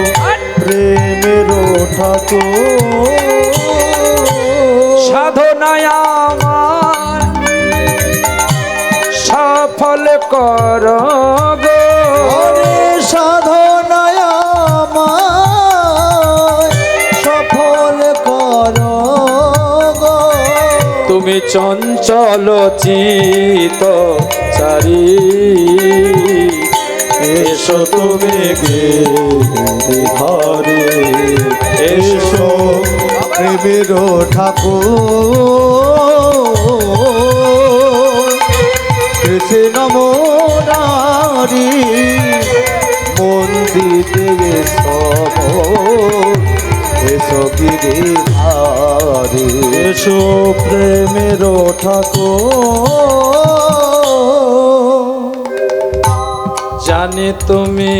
প্রেমের ঠাকুর। সাধনায় আমার সফল কর গো, ওরে সাধনায় আমায় সফল করো গো। তুমি চঞ্চল চিত চারি, এসো তুমি গিরিধারে, এসো প্রেমের ঠাকুর কৃষ্ণ মুরারি, মন্দিরে সব এসো গিরিধারে, এসো প্রেমের ঠাকুর। জানে তুমি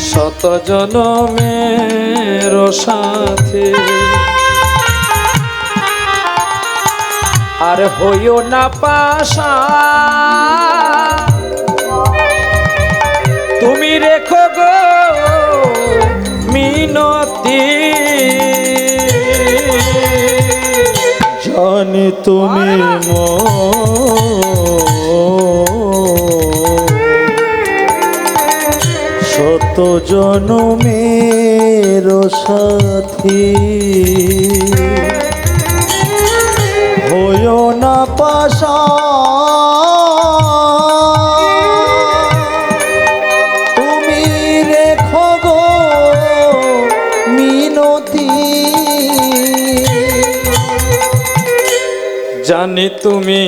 শত জনমের সাথে, আর হইও না পাশা, তুমি রেখো গো মিনতি জানি তুমি শত জনমের সাথী, হইও না পাশা তুমি রেখো গো মিনতি। জানি তুমি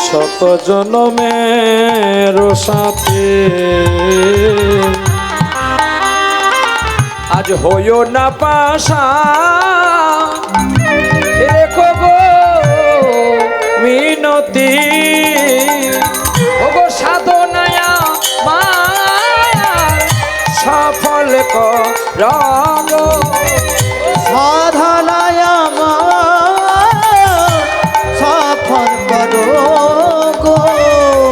শত জনমের সাথে, আজ হইও না পাশা রেখো গো মিনতি। ওগো সাধনায়া মায়া সফল করো, সাধনায় আমার সফল করো গো।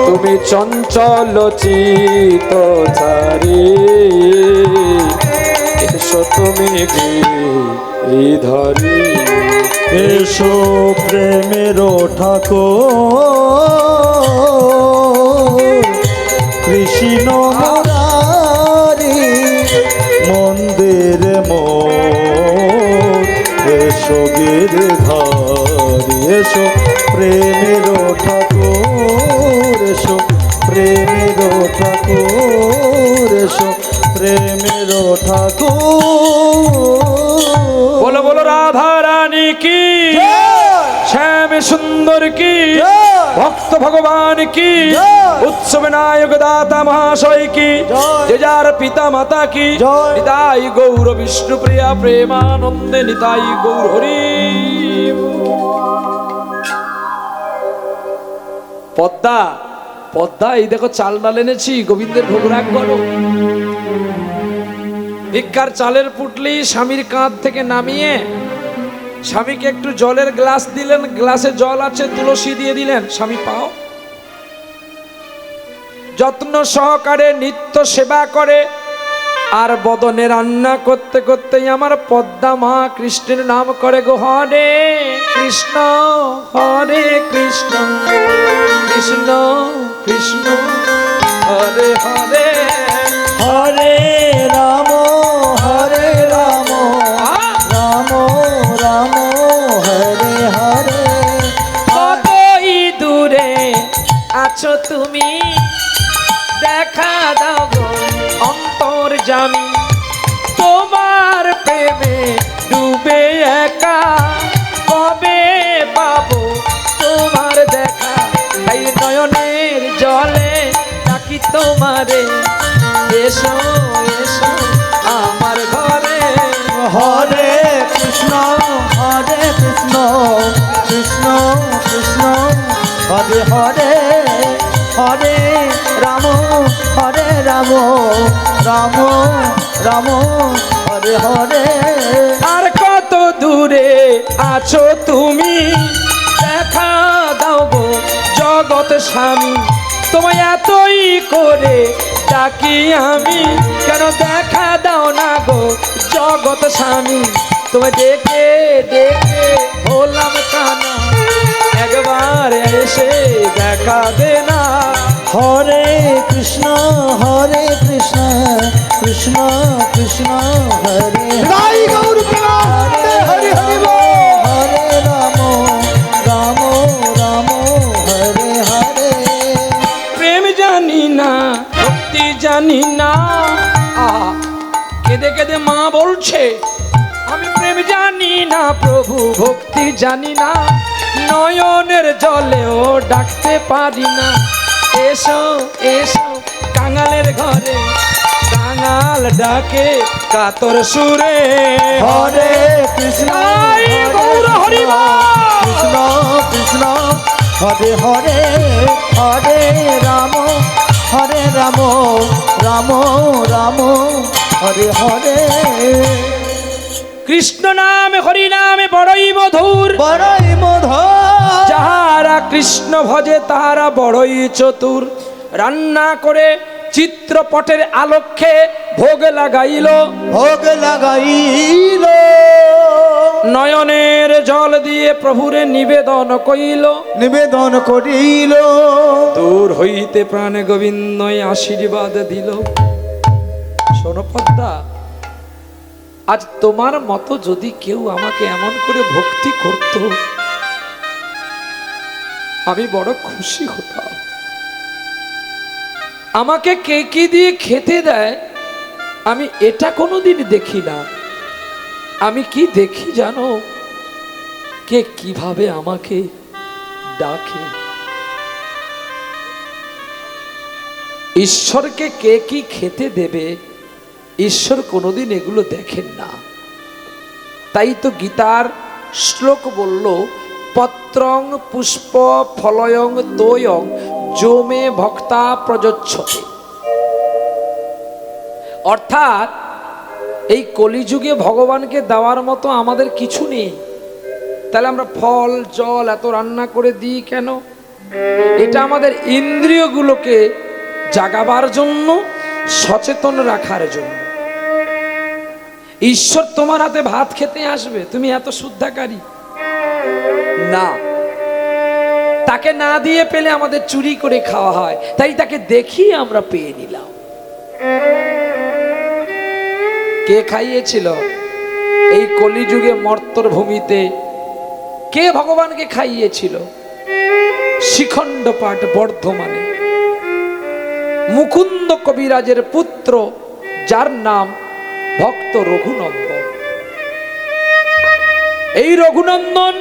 তুমি চঞ্চল চিত চারি, এসো তুমি গিরিধরি। এসো প্রেমের ঠাকুর কৃষ্ণ মুরারি মন্দির মোর, এসো গিরিধারি। এসো প্রেমের ঠাকুর, এসো প্রেমের ঠাকুর, এসো প্রেমের ঠাকুর। বলো বলো রাধা রানী কি, শ্যাম সুন্দর কি, ভক্ত ভগবান কি, উৎসব নায়ক দাতা মহাশয় কি, যে যার পিতা মাতা কি, নিতাই গৌর বিষ্ণু প্রিয়া প্রেমানন্দে নিতাই গৌর হরি। পদ্মা পদ্মা, এই দেখো চাল ডাল এনেছি, গোবিন্দের ভোগ রাগ করো। ভিক্ষার চালের পুটলি স্বামীর কাঁধ থেকে নামিয়ে স্বামীকে একটু জলের গ্লাস দিলেন, গ্লাসে জল আছে, তুলসী দিয়ে দিলেন, স্বামী পাও। যত্ন সহকারে নিত্য সেবা করে, আর বদনে রান্না করতে করতেই আমার পদ্মা মা কৃষ্ণের নাম করে গো। হরে কৃষ্ণ হরে কৃষ্ণ কৃষ্ণ কৃষ্ণ হরে হরে, হরে রাম হরে রাম রাম রাম হরে হরে। কতই দূরে আছো তুমি, দেখা দাও গো অন্তর্যামী। তোমার প্রেমে ডুবে একা, কবে পাবো তোমার দেখা। এই নয়নের জলে ডাকি তোমারে, এসো এসো আমার ঘরে। হরে কৃষ্ণ কৃষ্ণ কৃষ্ণ কৃষ্ণ হরে হরে, হরে রাম রাম রাম রাম হরে হরে। আর কত দূরে আছো তুমি, দেখা দাও গো জগৎ স্বামী। তোমায় এতই করে ডাকি আমি, কেন দেখা দাও না গো জগৎ স্বামী। তোমায় ডেকে ডেকে হলাম কানা, একবার এসে দেখা দে না। হরে কৃষ্ণ কৃষ্ণ কৃষ্ণ কৃষ্ণ হরে হরে হরে হরে রাম রাম রাম হরে হরে। প্রেম জানি না, ভক্তি জানি না। কেঁদে কেঁদে মা বলছে, আমি প্রেম জানি না প্রভু, ভক্তি জানি না, নয়নের জলেও ডাকতে পারি না। এসো এসো কাঙালের ঘরে, কাঙাল ডাকে কাতর সুরে। হরে কৃষ্ণ গৌর হরি কৃষ্ণ কৃষ্ণ হরে হরে, হরে রাম রাম রাম হরে হরে। কৃষ্ণ নামে হরি নামে বড়ই মধুর, বড়ই মধুর। যাহারা কৃষ্ণ ভজে তাহারা বড়ই চতুর। রান্না করে চিত্রপটের আলোকে ভোগ লাগাইল, ভোগ লাগাইল। নয়নের জল দিয়ে প্রভুরে নিবেদন কইল, নিবেদন করিল। দূর হইতে প্রাণে গোবিন্দই আশীর্বাদ দিল। শোনো পদ্মা, আজ তোমার মতো যদি কেউ আমাকে এমন করে ভক্তি করত, আমি বড় খুশি হতাম। আমাকে কে কি দিয়ে খেতে দেয় আমি এটা কোনোদিন দেখি না। আমি কি দেখি জানো? কে কিভাবে আমাকে ডাকে। ঈশ্বরকে কে কি খেতে দেবে ঈশ্বর কোনোদিন এগুলো দেখেন না। তাই তো গীতার শ্লোক বলল, পত্রং পুষ্প ফলয়ং তোয়ং যোমে ভক্তা প্রযোচ্ছতে। অর্থাৎ এই কলিযুগে ভগবানকে দেওয়ার মতো আমাদের কিছু নেই। তাহলে আমরা ফল জল এত রান্না করে দিই কেন? এটা আমাদের ইন্দ্রিয়গুলোকে জাগাবার জন্য, সচেতন রাখার জন্য। ঈশ্বর তোমার হাতে ভাত খেতে আসবে, তুমি এত শুদ্ধাকারী না। তাকে না দিয়ে পেলে আমাদের চুরি করে খাওয়া হয়, তাই তাকে দেখিয়ে আমরা পেয়ে নিলাম। কে খাইয়েছিল এই কলিযুগে মর্তর ভূমিতে? কে ভগবানকে খাইয়েছিল? শিখণ্ড পাঠ বর্ধমানে মুকুন্দ কবিরাজের পুত্র, যার নাম ভক্ত রঘুনন্দন। এই রঘুনন্দন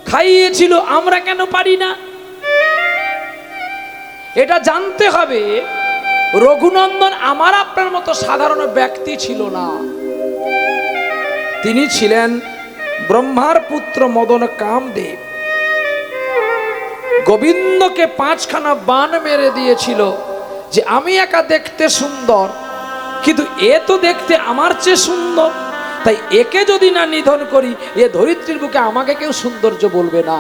খাইয়েছিল, আমরা কেন পারি না? এটা জানতে হবে। রঘুনন্দন আমার আপনার মতো সাধারণ ব্যক্তি ছিল না। তিনি ছিলেন ব্রহ্মার পুত্র মদন কামদেব। গোবিন্দকে 5খানা বাণ মেরে দিয়েছিল যে আমি একা দেখতে সুন্দর, কিন্তু এ তো দেখতে আমার চেয়ে সুন্দর, তাই একে যদি না নিধন করি এ ধরিত্রীর বুকে আমাকে কেউ সৌন্দর্য বলবে না।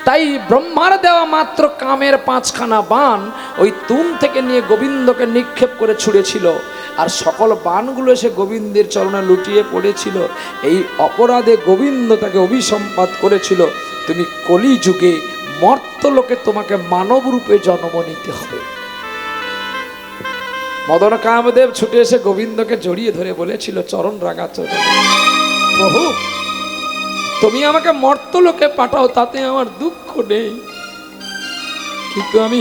তাই ব্রহ্মার দেওয়া মাত্র কামের 5খানা বাণ ওই তুম থেকে নিয়ে গোবিন্দকে নিক্ষেপ করে ছুঁড়েছিল, আর সকল বাণগুলো এসে গোবিন্দের চরণে লুটিয়ে পড়েছিল। এই অপরাধে গোবিন্দ তাকে অভিসম্পাত করেছিল, তুমি কলিযুগে মর্তলোকে তোমাকে মানব রূপে জন্ম নিতে হবে। মদন কামদেব ছুটে এসে গোবিন্দকে জড়িয়ে ধরে বলেছিল, চরণ রাঙা চরণ, প্রভু তুমি আমাকে মর্তলোকে পাঠাও, তাতে আমার দুঃখ নেই, কিন্তু আমি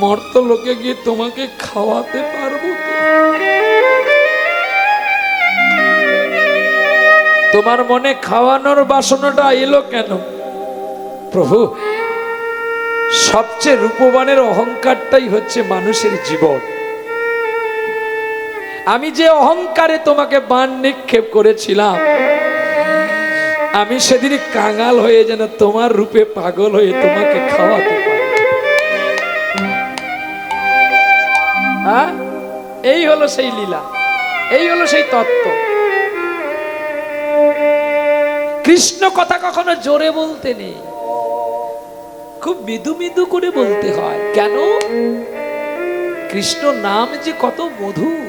মর্তলোকে গিয়ে তোমাকে খাওয়াতে পারবো তো? তোমার মনে খাওয়ানোর বাসনাটা এলো কেন? প্রভু সবচেয়ে রূপবানের অহংকারটাই হচ্ছে মানুষের জীবন। আমি যে অহংকারে তোমাকে বাণ নিক্ষেপ করেছিলাম, আমি সেদিন কাঙাল হয়ে যেন তোমার রূপে পাগল হয়ে তোমাকে খাওয়াতে পারি। হ্যাঁ, এই হলো সেই লীলা, এই হলো সেই তত্ত্ব। কৃষ্ণ কথা কখনো জোরে বলতে নেই, খুব মৃদু মৃদু করে বলতে হয়। কেন? কৃষ্ণ নাম যে কত মধুর,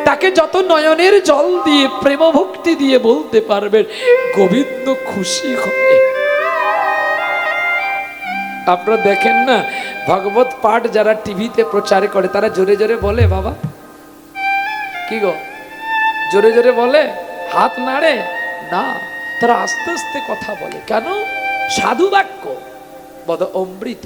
তাকে যত নয়নের জল দিয়ে প্রেম ভক্তি দিয়ে বলতে পারবেন, গোবিন্দ খুশি হবে। আপনারা দেখেন না, ভাগবত পাঠ যারা টিভিতে প্রচার করে তারা জোরে জোরে বলে, বাবা কি গো জোরে জোরে বলে, হাত নাড়ে না, তারা আস্তে আস্তে কথা বলে। কেন? সাধু বাক্য বদ অমৃত।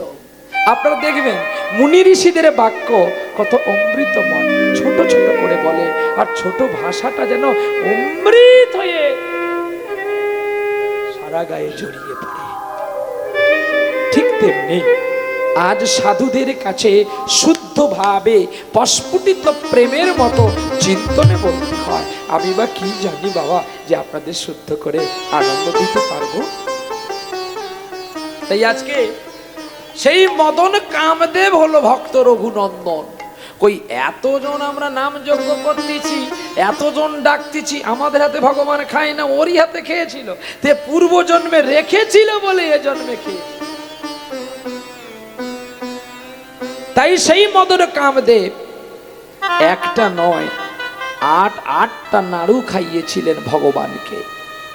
আপনারা দেখবেন মুনি ঋষিদের বাক্য কত অমৃতময়, ছোট ছোট করে বলে, আর ছোট ভাষাটা যেন অমৃত হয়ে সারা গায়ে জড়িয়ে পড়ে। ঠিক তেমনি আজ সাধুদের কাছে শুদ্ধভাবে প্রস্ফুটিত প্রেমের মতো চিন্তনে বলতে হয়, আমি বা কি জানি বাবা যে আপনাদের শুদ্ধ করে আনন্দ দিতে পারবো। তাই আজকে সেই মদন কামদেব হলো ভক্ত রঘুনন্দন। কই এতজন আমরা নাম যজ্ঞ করতেছি, এতজন ডাকতেছি, আমাদের হাতে ভগবান খায় না, ওরই হাতে খেয়েছিল, তে পূর্ব জন্মে রেখেছিল বলে এ জন্মে খেয়েছে। তাই সেই মদন কামদেব একটা নয় আটটা নাড়ু খাইয়েছিলেন ভগবানকে।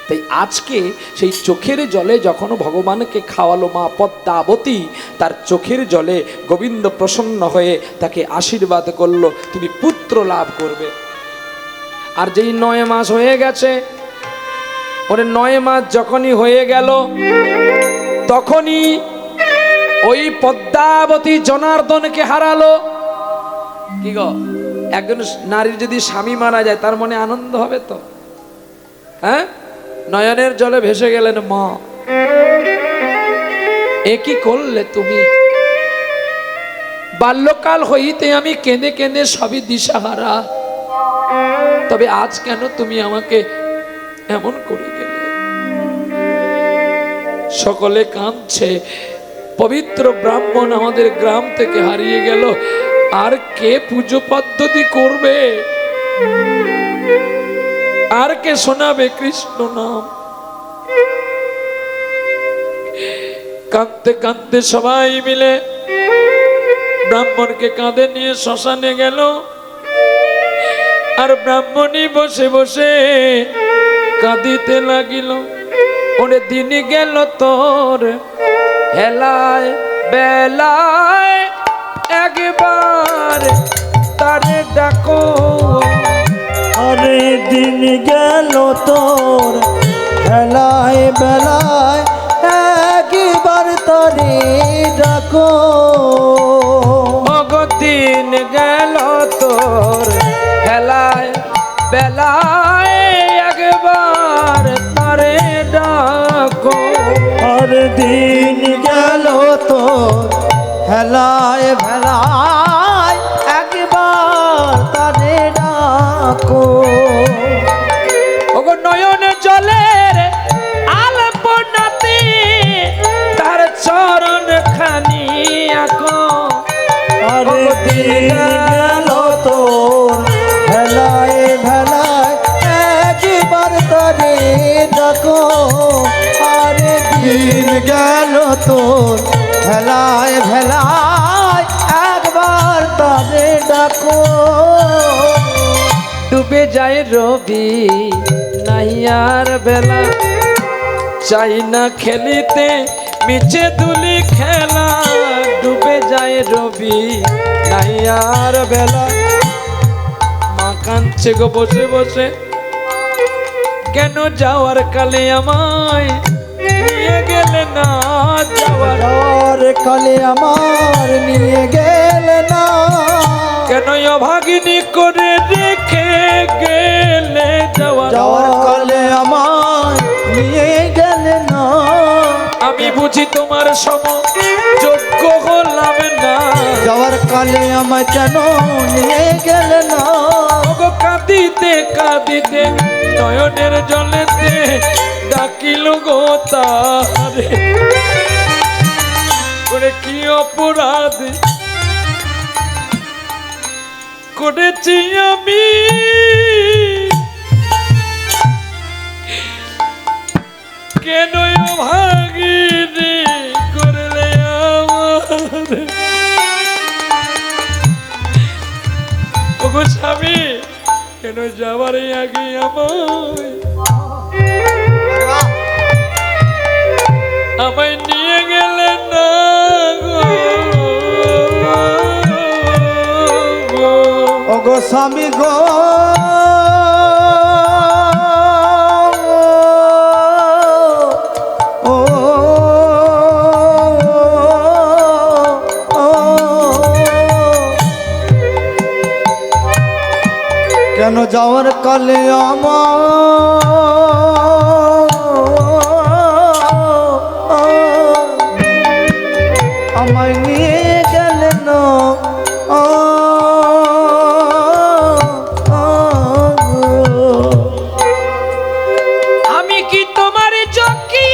তাই আজকে সেই চোখের জলে যখন ভগবানকে খাওয়ালো মা পদ্মাবতী, তার চোখের জলে গোবিন্দ প্রসন্ন হয়ে তাকে আশীর্বাদ করলো, তুমি পুত্র লাভ করবে। আর যেই 9 মাস হয়ে গেছে, ওরে 9 মাস যখনই হয়ে গেল, তখনই ওই পদ্মাবতী জনার্দনকে হারালো। কি গো, একজন নারীর যদি স্বামী মারা যায় তার মনে আনন্দ হবে তো? হ্যাঁ, নয়নের জলে ভেসে গেলেন মা। এ কি করলে তুমি? বাল্যকাল হইতে আমি কেঁদে কেঁদে সবই দিশাহারা, তবে আজ কেন তুমি আমাকে এমন করে গেলে? সকলে কাঁদছে, পবিত্র ব্রাহ্মণ আমাদের গ্রাম থেকে হারিয়ে গেল, আর কে পুজো পদ্ধতি করবে? আর কে শোনাবে কৃষ্ণ নাম? কাঁদতে কাঁদতে সবাই মিলে ব্রাহ্মণকে কাঁধে নিয়ে শ্মশানে গেল। আর ব্রাহ্মণী বসে বসে কাঁদিতে লাগিল। ওরে দিন গেল তোর হেলায় বেলায়, একবার তারে ডাকো। আরে দিন গেল তোর হেলায় বেলায়, একবার তারে ডাকো। ওগো দিন গেল তোর হেলায় বেলায়, একবার তারে ডাকো। আর দিন গেল তোর হেলায় ভেলায়, একবার তারে ডাকো। ওগো নয়ন জলের আলপনাতে তার চরণ খানি আঁকো। আরে দিন গেল তোর হেলায় ভেলায়, একবার তারে ডাকো। আরে দিন গেল তোর হেলায় ভেলায়, একবার তারে ডাকো। ডুবে যায় রবি নাইয়ার বেলা, চাই না খেলিতে মিছে দুলি খেলা। ডুবে যায় রবি নাইয়ার বেলা, মা কাঁদছে গো বসে বসে, কেন যাওয়ার কালে আমায় নিয়ে গেলে না? যাওয়ার কালে আমার নিয়ে গেলে না, কেন অভাগিনী করে রেখে গেলে? যাওয়ার কালে আমার নিয়ে গেলে না। আমি বুঝি তোমার সম যোগ্য হলাম না, যাওয়ার কালে আমায় কেন নিয়ে গেলে না? ওগো কাঁদিতে কাঁদিতে নয়নের জলেতে ডাকিল গো তারে। করে কি অপরাধ করেছি আমি, কেন ভাগিনি করলে আমার? ওগো স্বামী, কেন যাবার আগে আমায় নিয়ে গেলেন না গো? ওগো স্বামী গো, কেন যাওয়ার কালে আমায় নিয়ে গেলেন না? আমি কি তোমার চকি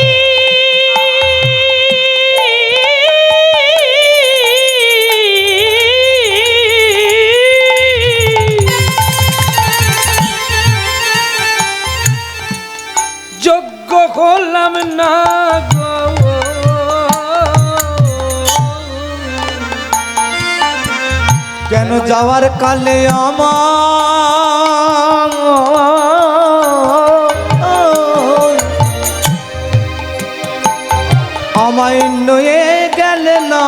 যোগ্য হলাম না গো? কেন যাওয়ার কালে আমার আমায় নয়ে গেল না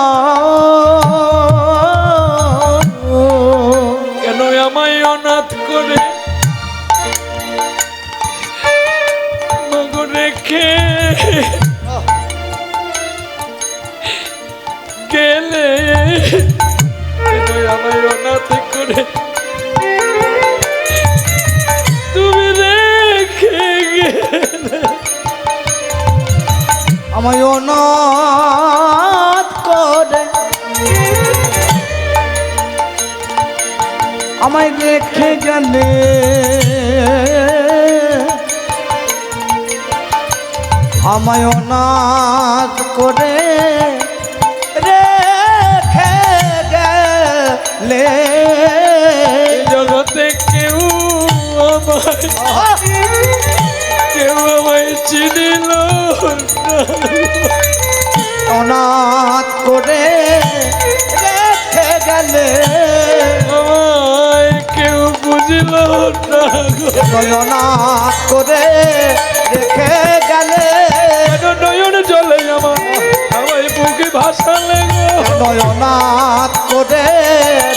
কেন আমায় অনাথ করে মাগো রেখে গেলে, কেন আমায় অনাথ করে তুমি রেখে গেলে। আমায় অনাথ করে আমায় রেখে গেলে, আমায় অনাথ করে রেখে গেলে। জগতে কেউ আমায় চিনিল না, অনাথ করে রেখে গেলে, আমায় কেউ বুঝিল না গো। অনাথ করে রেখে গেলে, নয়ন জলে আমায় বুকে ভাসালে গো। অনাথ করে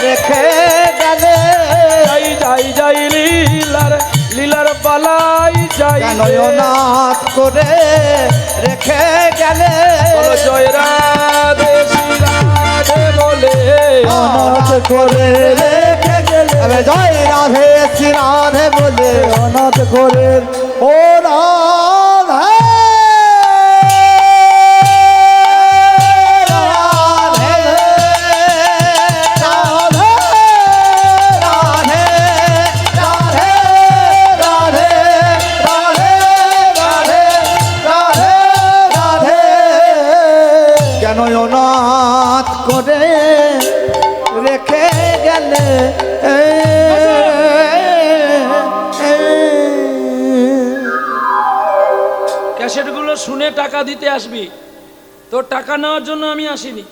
রেখে গেলে, যাই যাই যাই লীলার পালাই যাই, অনাথ করে রেখে গেলে। বলো জয় রাধে শ্রী রাধে বলে, অনাথ করে রেখে গেলে, জয় রাধে শ্রী রাধে বলে অনাথ করে ও রাধে অনাথ করে রেখে গেলে। ক্যাসেটগুলো শুনে টাকা দিতে আসবি, তোর টাকা নেওয়ার জন্য আমি আসিনি।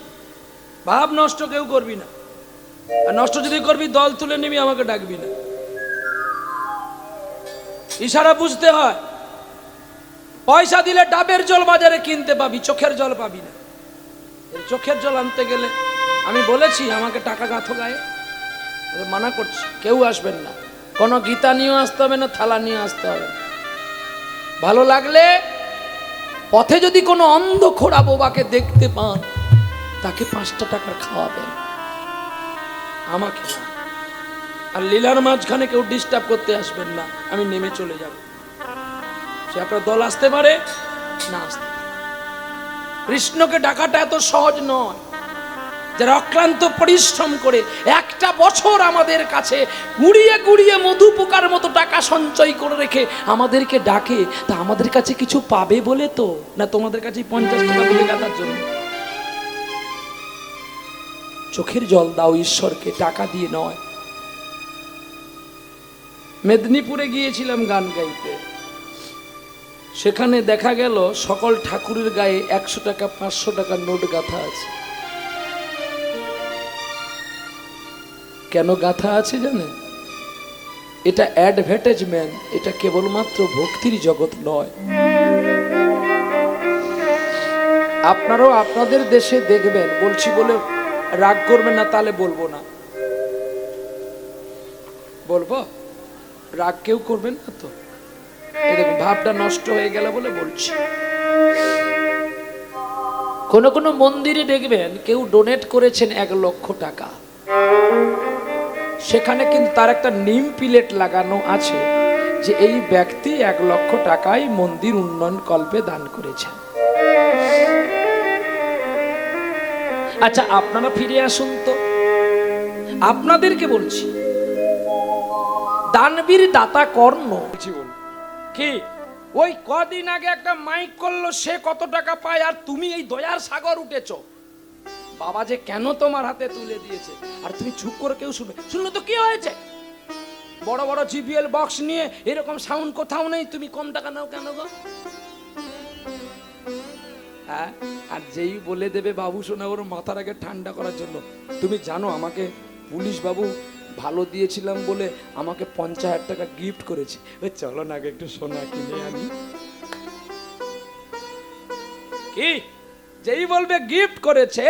ভাব নষ্ট কেউ করবি না, আর নষ্ট যদি করবি দল তুলে নিবি, আমাকে ডাকবি না। ইশারা বুঝতে হয়। পয়সা দিলে ডাবের জল বাজারে কিনতে পাবি, চোখের জল পাবি না। চোখের জল আনতে গেলে আমি বলেছি আমাকে টাকা গাঁথো গায়ে, মানা করছি, কেউ আসবেন না। কোনো গীতা নিয়েও আসতে হবে না, থালা নিয়ে আসতে হবে না। ভালো লাগলে পথে যদি কোনো অন্ধ খোড়া বোবাকে দেখতে পান, তাকে 5টা টাকার খাওয়াবেন, আমাকে না। আর লীলার মাঝখানে কেউ ডিস্টার্ব করতে আসবেন না, আমি নেমে চলে যাব। সে আপনার দল আসতে পারে না আসতে পারে। কৃষ্ণকে ডাকাটা এত সহজ নয়। যারা অক্লান্ত পরিশ্রম করে একটা বছর আমাদের কাছে গুড়িয়ে গুড়িয়ে মধু পোকার মতো টাকা সঞ্চয় করে রেখে আমাদেরকে ডাকে, তা আমাদের কাছে কিছু পাবে বলে তো না, তোমাদের কাছে 50 টাকা বলে গাতার জন্য? চোখের জল দাও ঈশ্বরকে, টাকা দিয়ে নয়। মেদিনীপুরে গিয়েছিলাম গান গাইতে, সেখানে দেখা গেল সকল ঠাকুরের গায়ে 100 টাকা 500 টাকার নোট গাঁথা আছে। কেন গাঁথা আছে জানেন? এটা অ্যাডভার্টাইজমেন্ট, এটা কেবলমাত্র ভক্তির জগৎ নয়। আপনারাও আপনাদের দেশে দেখবেন, বলছি বলে রাগ করবেন না, তাহলে বলবো না। বলবো, রাগ কেউ করবেন না তো? এরকম ভাবটা নষ্ট হয়ে গেল বলে বলছি। কোন কোন মন্দিরে দেখবেন কেউ ডোনেট করেছেন 1 লক্ষ টাকা, সেখানে কিন্তু তার একটা নেম প্লেট লাগানো আছে যে এই ব্যক্তি 1 লক্ষ টাকায় মন্দির উন্নয়ন কল্পে দান করেছেন। আচ্ছা, আপনারা ফিরে আসুন তো, আপনাদেরকে বলছি, দানবীর দাতা কর্ণ কি ওই কদিন আগে একটা মাইক করলো, সে কত টাকা পায়, আর তুমি এই দয়ার সাগর উঠেছো। বাবা যে কেন তোমার হাতে তুলে দিয়েছে, আর তুমি চুপ করে কেউ শুনবে, শুনলো তো কি হয়েছে? বড় বড় জিপিএল বক্স নিয়ে এরকম সাউন্ড কোথাও নেই, তুমি কম টাকা নাও কেন গো? হ্যাঁ, আর যেই বলে দেবে বাবু শোনা ওর মাথার আগে ঠান্ডা করার জন্য, তুমি জানো আমাকে পুলিশ বাবু ভালো দিয়েছিলাম বলে আমাকে 50,000 টাকা গিফট করেছে। ওই চলো না একটু সোনা কিনে আনি। কি যেই বলবে গিফট করেছে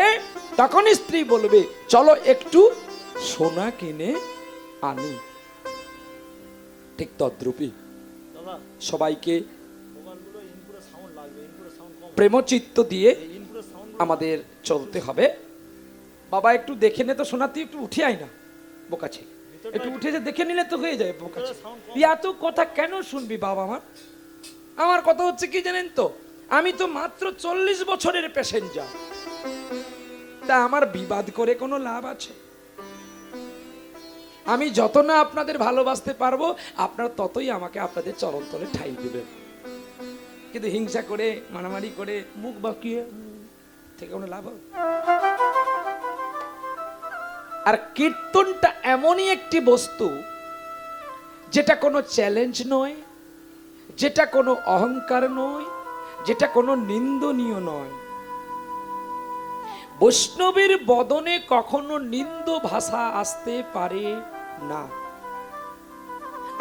তখন স্ত্রী বলবে চলো একটু সোনা কিনে আনি। ঠিক তদ্রূপই সবাইকে প্রেমচিত্ত দিয়ে আমাদের চলতে হবে। বাবা একটু দেখে নে তো, সোনা তুই একটু উঠে আয় না বোকাছে, একটু উঠে যে দেখে নিলে তো হয়ে যায় বোকাছে। এত কথা কেন শুনবি বাবা? আমার কথা হচ্ছে কি জানেন তো, আমি তো মাত্র 40 বছরের প্যাসেঞ্জার, তা আমার বিবাদ করে কোনো লাভ আছে? আমি যত না আপনাদের ভালোবাসতে পারবো আপনারা ততই আমাকে আপনাদের চরণ তলে ঠাই দিবেন। কিন্তু হিংসা করে মারামারি করে মুখ বাঁকিয়ে থেকে কোনো লাভ হবে? আর কীর্তনটা এমনই একটি বস্তু যেটা কোনো চ্যালেঞ্জ নয়, যেটা কোনো অহংকার নয়, যেটা কোনো নিন্দনীয় নয়। বৈষ্ণবের বদনে কখনো নিন্দ ভাষা আসতে পারে না।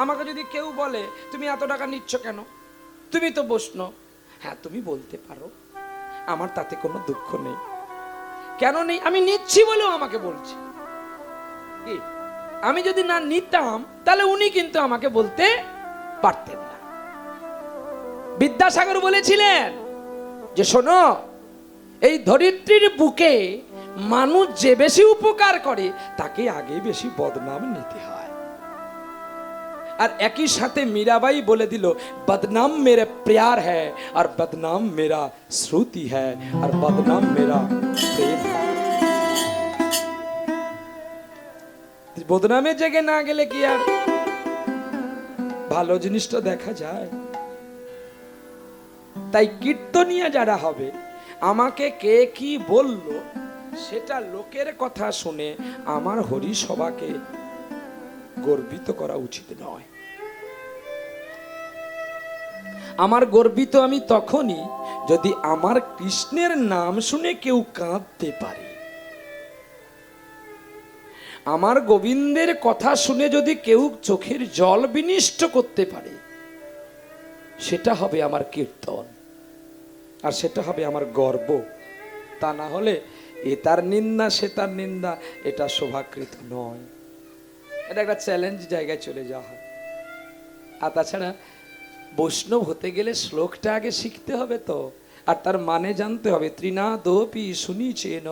আমাকে যদি কেউ বলে তুমি এত টাকা নিচ্ছ কেন, তুমি তো বৈষ্ণব, হ্যাঁ তুমি বলতে পারো, আমার তাতে কোনো দুঃখ নেই। কেন নেই? আমি নিচ্ছি বলেও আমাকে বলছি। কি আমি যদি না নিতাম তাহলে উনি কিন্তু আমাকে বলতে পারতেন না। বিদ্যাসাগর বলেছিলেন যে শোনো, এই ধরিত্রীর বুকে মানুষ যে বেশি উপকার করে তাকে আগে বেশি বদনাম নিতে হয়। আর একই সাথে মীরাবাই বলে দিল বদনাম মেরে প্যার হ্যায় আর বদনাম মেরা শ্রুতি হ্যায় আর বদনাম মেরা প্রেম হ্যায়। বদনামে জেগে না গেলে কি আর ভালো জিনিসটা দেখা যায়? তাই কীর্তনিয়া যারা হবে, আমাকে কে কি বলল সেটা লোকের কথা শুনে আমার হরি সভাকে গর্বিত করা উচিত নয়। আমার গর্বিত আমি তখনই যদি আমার কৃষ্ণের নাম শুনে কেউ কাঁদতে পারে, আমার গোবিন্দের কথা শুনে যদি কেউ চোখের জল বিনিষ্ট করতে পারে, সেটা হবে আমার কীর্তন, আর সেটা হবে আমার গর্ব। তা না হলে এ তার নিন্দা সে তার নিন্দা, এটা শোভাকৃত নয়। এটা একটা চ্যালেঞ্জ জায়গায় চলে যাওয়া হয়। আর তাছাড়া বৈষ্ণব হতে গেলে শ্লোকটা আগে শিখতে হবে তো, আর তার মানে জানতে হবে। ত্রিনাদপি শুনিছেন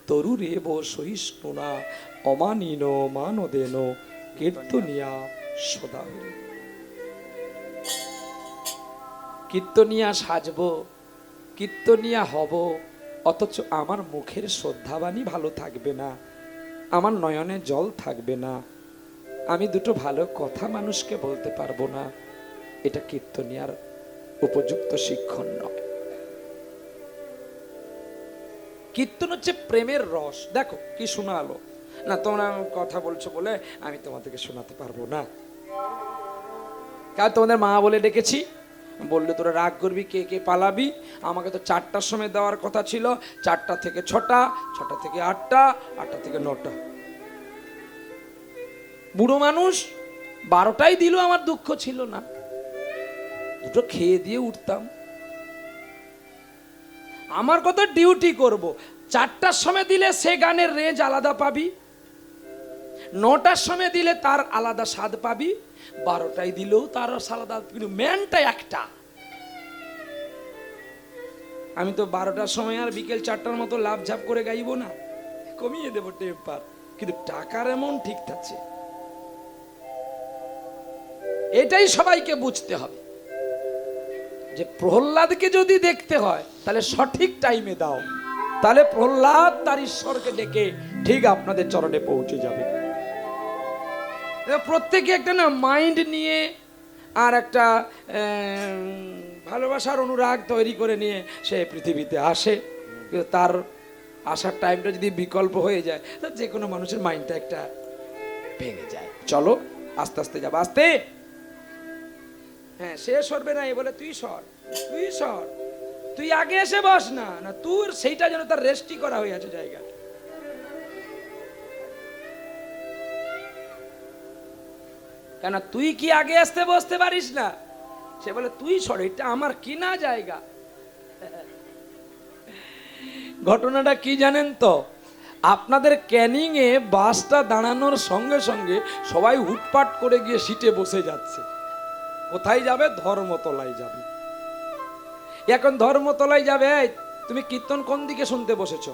তরুরেব সহিষ্ণুনা অমানিন মানদেন কীর্তনিয়া সদা। কীর্তনিয়া সাজবো, কীর্তনিয়া হব, অথচ আমার মুখের শ্রদ্ধাবাণী ভালো থাকবে না, আমার নয়নে জল থাকবে না, আমি দুটো ভালো কথা মানুষকে বলতে পারবো না, এটা কীর্তনিয়ার উপযুক্ত শিক্ষণ নয়। কীর্তন হচ্ছে প্রেমের রস। দেখো কি শোনালো না, তোমরা কথা বলছো বলে আমি তোমাদেরকে শোনাতে পারবো না। কাল তোমাদের মা বলে ডেকেছি, বললে তোরা রাগ করবি, কে কে পালাবি। আমাকে তো 4টার সময় দেওয়ার কথা ছিল, 4টা থেকে 6টা, 6টা থেকে 8টা, 8টা থেকে 9টা। বুড়ো মানুষ 12টাই দিল, আমার দুঃখ ছিল না, দুটো খেয়ে দিয়ে উঠতাম। আমার কত ডিউটি করব। 4টার সময় দিলে সে গানের রেঞ্জ আলাদা পাবি, 9টার সময় দিলে তার আলাদা স্বাদ পাবি, 12টায় দিলেও তার আলাদা, কিন্তু ম্যানটা একটা। আমি তো 12টার সময় আর বিকেল 4টার মতো লাভ ঝাপ করে গাইবো না, কমিয়ে দেবো টেম্পার, কিন্তু টাকার এমন ঠিক থাকছে। এটাই সবাইকে বুঝতে হবে যে প্রহ্লাদকে যদি দেখতে হয় তাহলে সঠিক টাইমে দাও, তাহলে প্রহ্লাদ তার ঈশ্বরকে ডেকে ঠিক আপনাদের চরণে পৌঁছে যাবে। প্রত্যেকে একটা না মাইন্ড নিয়ে আর একটা ভালোবাসার অনুরাগ তৈরি করে নিয়ে সে পৃথিবীতে আসে, কিন্তু তার আসার টাইমটা যদি বিকল্প হয়ে যায় তো যে কোনো মানুষের মাইন্ডটা একটা ভেঙে যায়। চলো আস্তে আস্তে যাবো, আস্তে। হ্যাঁ, সে সরবে না, এ বলে তুই সর, তুই সর, তুই আগে এসে বস না, না তোর সেইটা যেন তার রেস্টি করা হয়ে আছে জায়গা। কেন তুই কি আগে আসতে বসতে পারিস না? সে বলে তুই সর, এটা আমার কিনা জায়গা। ঘটনাটা কি জানেন তো, আপনাদের ক্যানিং এ বাসটা দাঁড়ানোর সঙ্গে সঙ্গে সবাই হুটপাট করে গিয়ে সিটে বসে যাচ্ছে। কোথায় যাবে? ধর্মতলায় যাবে। এখন ধর্মতলায় যাবে, এই, তুমি কীর্তন কোন দিকে শুনতে বসেছো?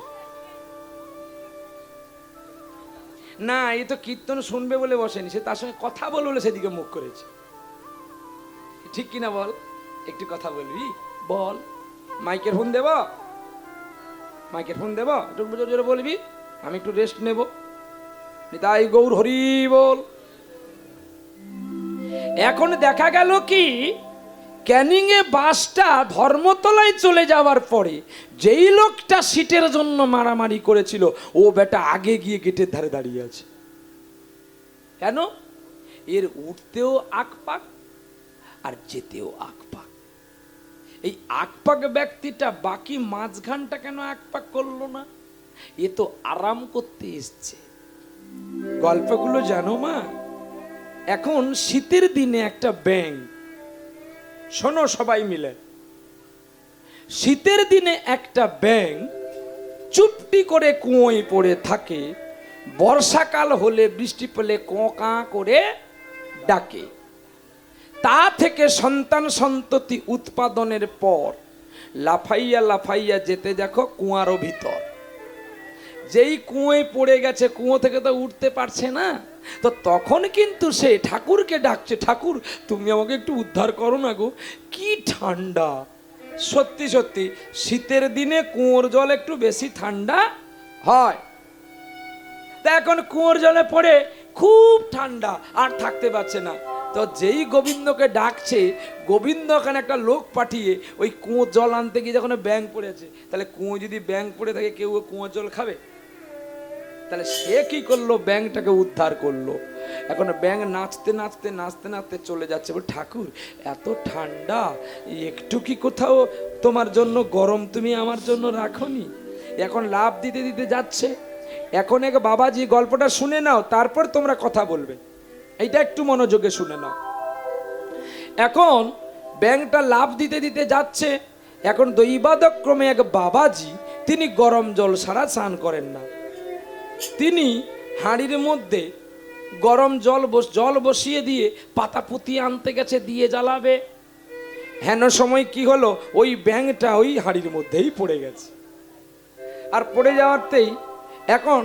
না, এই তো কীর্তন শুনবে বলে বসেনি, সে তার সঙ্গে কথা বলবে বলে সেদিকে মুখ করেছে। ঠিক কিনা বল? একটু কথা বলবি? বল। মাইকের ফোন দেব, মাইকের ফোন দেব, একটু জোরে জোরে বলবি, আমি একটু রেস্ট নেব। নিতাই গৌর হরি বল। এখন দেখা গেল কি, ক্যানিং এ বাসটা ধর্মতলায় চলে যাওয়ার পরে যেই লোকটা সিটের জন্য মারামারি করেছিল ও বেটা আগে গিয়ে গেটের ধারে দাঁড়িয়ে আছে। কেন? এর উঠতেও আকপাক আর যেতেও আকপাক। এই আকপাক ব্যক্তিটা বাকি মাঝখানটা কেন আকপাক করলো না? এ তো আরাম করতে এসছে। গল্পগুলো জানো মা? এখন শীতের দিনে একটা ব্যাঙ, শোনো সবাই মিলে, শীতের দিনে একটা ব্যাঙ চুপটি করে কুয়োয় পড়ে থাকে। বর্ষাকাল হলে, বৃষ্টি পেলে কোঁকা করে ডাকে। তা থেকে সন্তান সন্ততি উৎপাদনের পর লাফাইয়া লাফাইয়া যেতে দেখো কুয়ারও ভিতর। যেই কুয়োয় পড়ে গেছে, কুয়ো থেকে তো উঠতে পারছে না, তো তখন কিন্তু সে ঠাকুরকে ডাকছে, ঠাকুর তুমি আমাকে একটু উদ্ধার করো না গো, কি ঠান্ডা। সত্যি সত্যি শীতের দিনে কুয়োর জল একটু বেশি ঠান্ডা হয়। তা এখন কুয়োর জলে পড়ে খুব ঠান্ডা, আর থাকতে পারছে না। তো যেই গোবিন্দকে ডাকছে, গোবিন্দ ওখানে একটা লোক পাঠিয়ে ওই কুয়োর জল আনতে গিয়ে যখন ব্যাঙ পড়েছে, তাহলে কুয়ো যদি ব্যাঙ পড়ে থাকে কেউ কুয়োর জল খাবে? তাহলে সে কি করলো? ব্যাঙটাকে উদ্ধার করলো। এখন ব্যাঙ নাচতে নাচতে নাচতে নাচতে চলে যাচ্ছে, বল ঠাকুর এত ঠান্ডা, একটু কি কোথাও তোমার জন্য গরম তুমি আমার জন্য রাখোনি? এখন লাভ দিতে দিতে যাচ্ছে। এখন এক বাবাজি, গল্পটা শুনে নাও, তারপর তোমরা কথা বলবে, এইটা একটু মনোযোগে শুনে নাও। এখন ব্যাঙটা লাভ দিতে দিতে যাচ্ছে। এখন দৈবাদক্রমে এক বাবাজি, তিনি গরম জল ছাড়া স্নান করেন না। তিনি হাঁড়ির মধ্যে গরম জল বসিয়ে দিয়ে পাতা পুঁতি আনতে গেছে, দিয়ে জ্বালাবে। হেন সময় কি হলো, ওই ব্যাঙটা ওই হাঁড়ির মধ্যেই পড়ে গেছে। আর পড়ে যাওয়াতেই এখন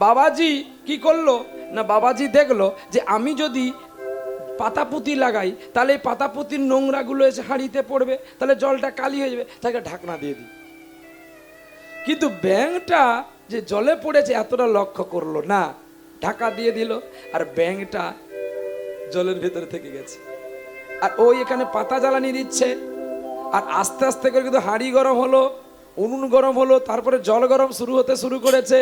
বাবাজি কি করলো না, বাবাজি দেখলো যে আমি যদি পাতা পুঁতি লাগাই তাহলে এই পাতা পুঁতির নোংরাগুলো এসে হাঁড়িতে পড়বে, তাহলে জলটা কালি হয়ে যাবে, তাকে ঢাকনা দিয়ে দিই। কিন্তু ব্যাঙটা যে জলে পড়েছে এতটা লক্ষ্য করলো না, ঢাকা দিয়ে দিল, আর ব্যাঙটা জলের ভেতরে থেকে গেছে। আর ওই এখানে পাতা জ্বালানি দিচ্ছে, আর আস্তে আস্তে করে কিন্তু হাঁড়ি গরম হলো, উনুন গরম হলো, তারপরে জল গরম হতে শুরু করেছে।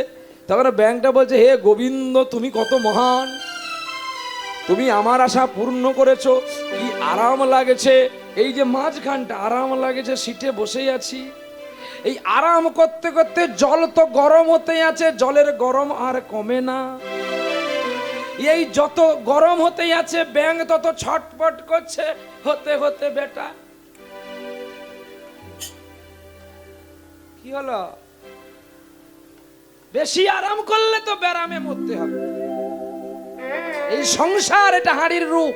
তখন ব্যাঙটা বলছে, হে গোবিন্দ তুমি কত মহান, তুমি আমার আশা পূর্ণ করেছো, কি আরাম লাগেছে, এই যে মাঝখানটা আরাম লাগেছে, সিটে বসেই আছি, এই আরাম করতে করতে জল তো গরম হতেই আছে, জলের গরম আর কমে না। এই যত গরম হতেই আছে, ব্যাঙ তত ছটপট করছে, হতে হতে বেটা কি হলো, বেশি আরাম করলে তো ব্যারামে মরতে হবে। এই সংসার এটা হাঁড়ির রূপ,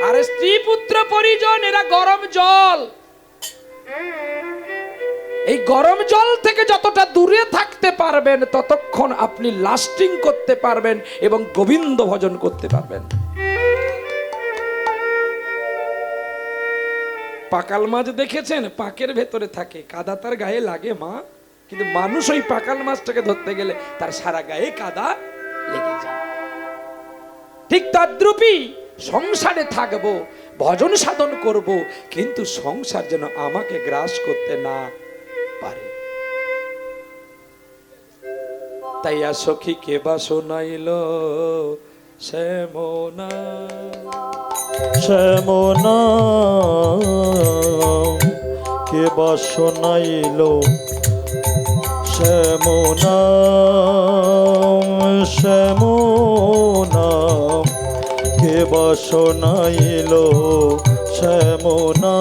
আর স্ত্রী পুত্র পরিজন এরা গরম জল। এই গরম জল থেকে যতটা দূরে থাকতে পারবেন ততক্ষণ আপনি লাস্টিং করতে পারবেন এবং গোবিন্দ ভজন করতে পারবেন। পাকাল মাছ দেখেছেন? পাকের ভেতরে থাকে, কাদা তার গায়ে লাগে মা, কিন্তু মানুষ ওই পাকাল মাছটাকে ধরতে গেলে তার সারা গায়ে কাদা লেগে যায়। ঠিক তদ্রূপই সংসারে থাকবো, ভজন সাধন করব, কিন্তু সংসার যেন আমাকে গ্রাস করতে না পারে। তাই সখী কে বা শোনাইল শ্যামনা, শ্যামনা কে বা শোনাইল, শ্যামনা শ্যামনা কে বা শোনাইল, শ্যামনা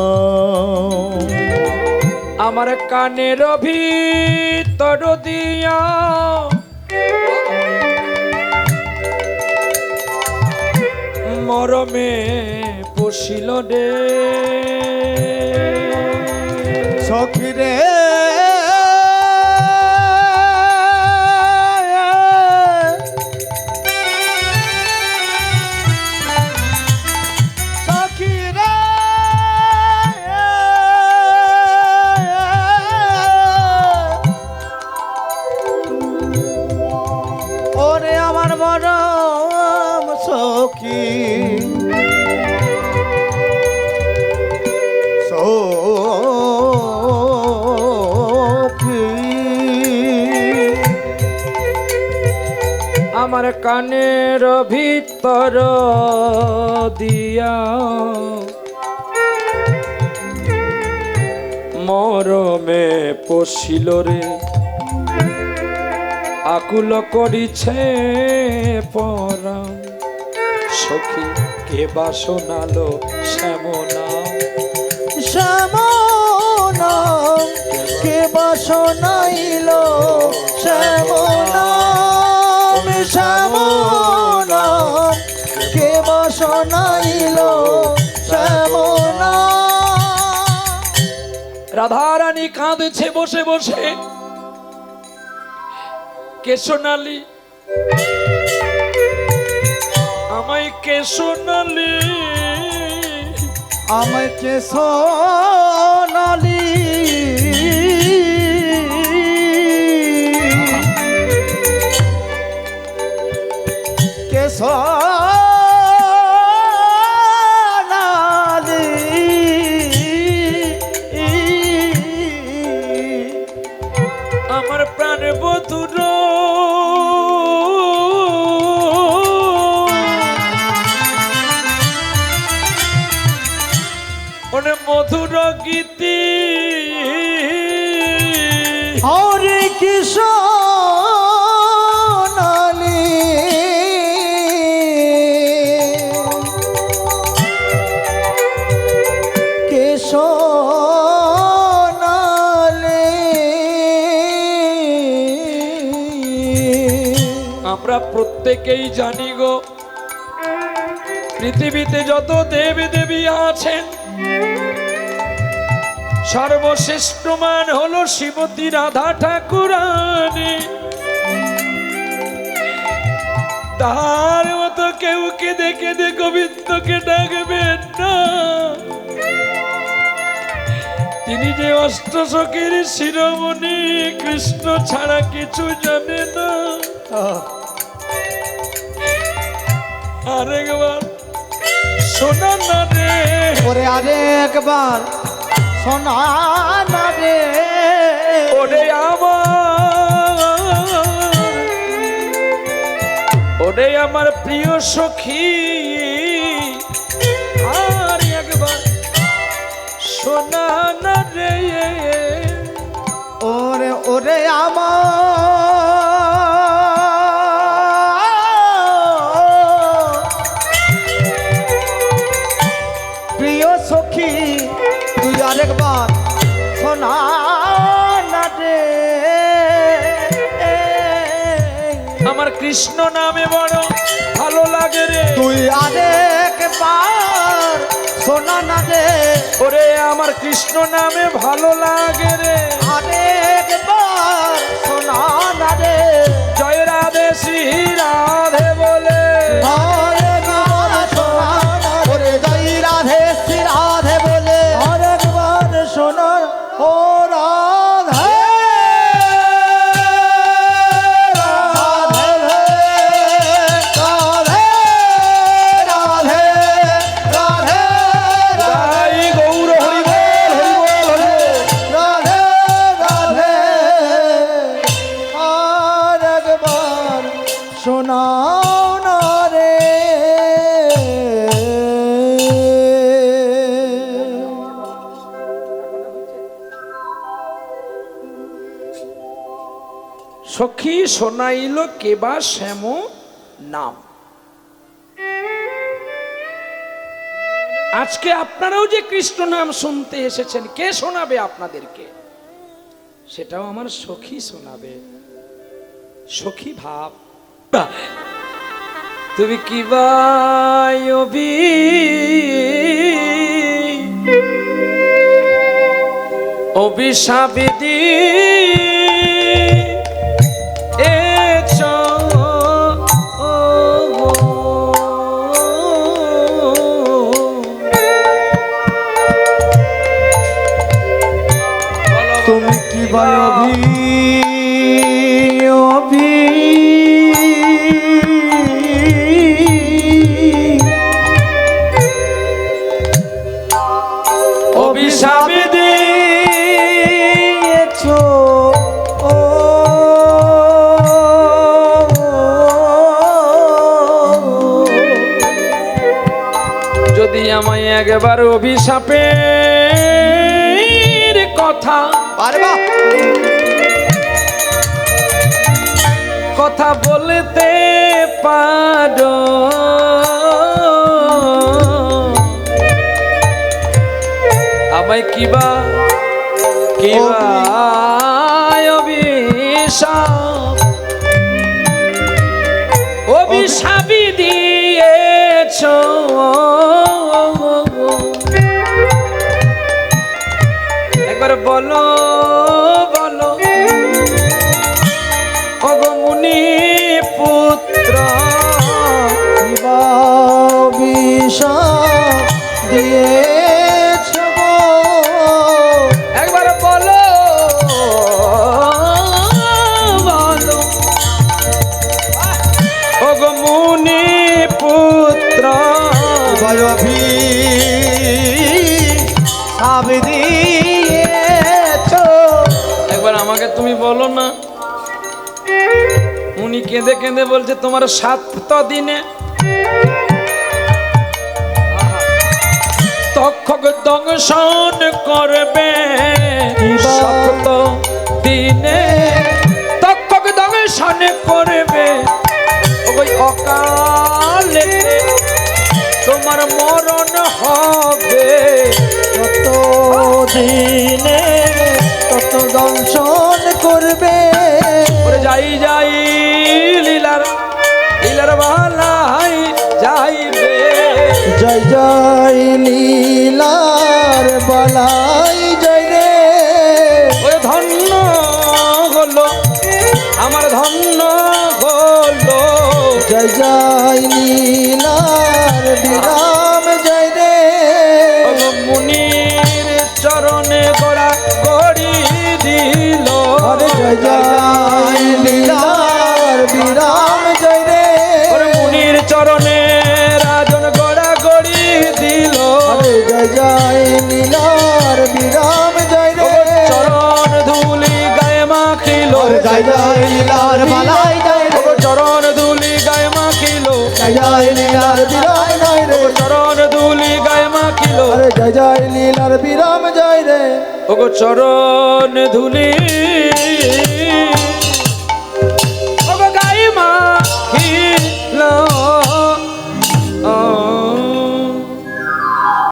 আমার কানের ভিতর দিয়া মরমে পশিল রে সখী রে সখী রে ওরে আমার মরম সখী আমার কানের ভিতর দিয়া মরমে পশিল রে আকুল করিছে পরাণ সখী কে বা শোনালো শ্যামনা শ্যামনা কে বাসনাইল শ্যামনা শ্যামনা কে বাসনাইল শ্যামনা রাধারানী কাঁদছে বসে বসে কে সোনালি আমায় কে সোনালি আমায় কে সোনালি কে সোনালি আমার প্রাণ বধুর মধুর গীতি হরে কৃষ্ণালি কেশনালি আমরা প্রত্যেকেই জানি গো পৃথিবীতে যত দেব দেবী আছেন সর্বশ্রেষ্ঠ মান হলো শ্রীমতী রাধা ঠাকুরানী তার মতো কেউ কেঁদে কেঁদে গোবিন্দকে ডাকবেন না তিনি যে অষ্টসখীর শিরোমণি কৃষ্ণ ছাড়া কিছু জানে না আরেকবার শোনা না রে ওরে আরেকবার শোনা না রে ওরে আমার প্রিয় সখী আর একবার শোনা না রে ওরে ওরে আমার প্রিয় সখী তুই আরেকবার শোনা না রে আমার কৃষ্ণ নামে বড় ভালো লাগে রে তুই আরেকবার শোনা না রে ওরে আমার কৃষ্ণ নামে ভালো লাগে রে আরেকবার শোনা না রে জয় রাধে শ্রী রাধে বলে আরেকবার শোনা না রে জয় রাধে শ্রী রাধে বলে আরেকবার শোনা ও রাধে শোনাও না রে সখী শোনাইল কেবা শ্যাম নাম আজকে আপনারাও যে কৃষ্ণ নাম শুনতে এসেছেন কে শোনাবে আপনাদেরকে সেটাও আমার সখী শোনাবে। সখী ভাব, তুমি কি বায়বি অভিশাপিদি এছ তুমি কি বায়বি অভি অভিশাপিদি দিয়েছো ও যদি আমায় একবার অভিশাপের কথা কথা বলতে পারো, আমায় কিবা অভিশাপ অভিশাপি দিয়েছ, একবার বলো বলো অগমুনি পুত্র বিষাদ দিয়েছো একবার বলো বলো অগমুনি পুত্র বায়বি সাব দিয়েছো। একবার আমাকে তুমি বলো না। উনি কেঁদে কেঁদে বলছে তোমার 7 দিনে তক্ষক দংশন করবে, 7 দিনে তক্ষক দংশন করবে, ওই অকালে তোমার মরণ হবে। তত দিনে তত দংশন করবে। ওরে যাই যাই লীলার লীলার বালাই যাইবে, জয় জয় লীলার বালাই জয় রে। ওরে ধন্য হলো আমার ধন্য হলো, জয় জয় লীলার বিরাম জয় রে। মুনির চরণে গোড়া গড়ি দিল, আরে জয় জয় লীলার বিরাম জয় রে। ওরে মুনির চরণে রাজন গোড়া গড়ি দিল, আরে জয় জয় লীলার বিরাম জয় রে। চরণ ধুলি গায়ে মাখিল, আরে জয় জয় লীলার বালাই জয় রে। চরণ ধুলি গায়ে মাখিল, জয় জয় লীলার বিরাম জয় রে। চরণ ধুলি গায়ে মাখিল, আরে জয় জয় লীলার বিরাম জয় রে। ওগো চরণ ধুলি ওগো গায়ে মাখিল।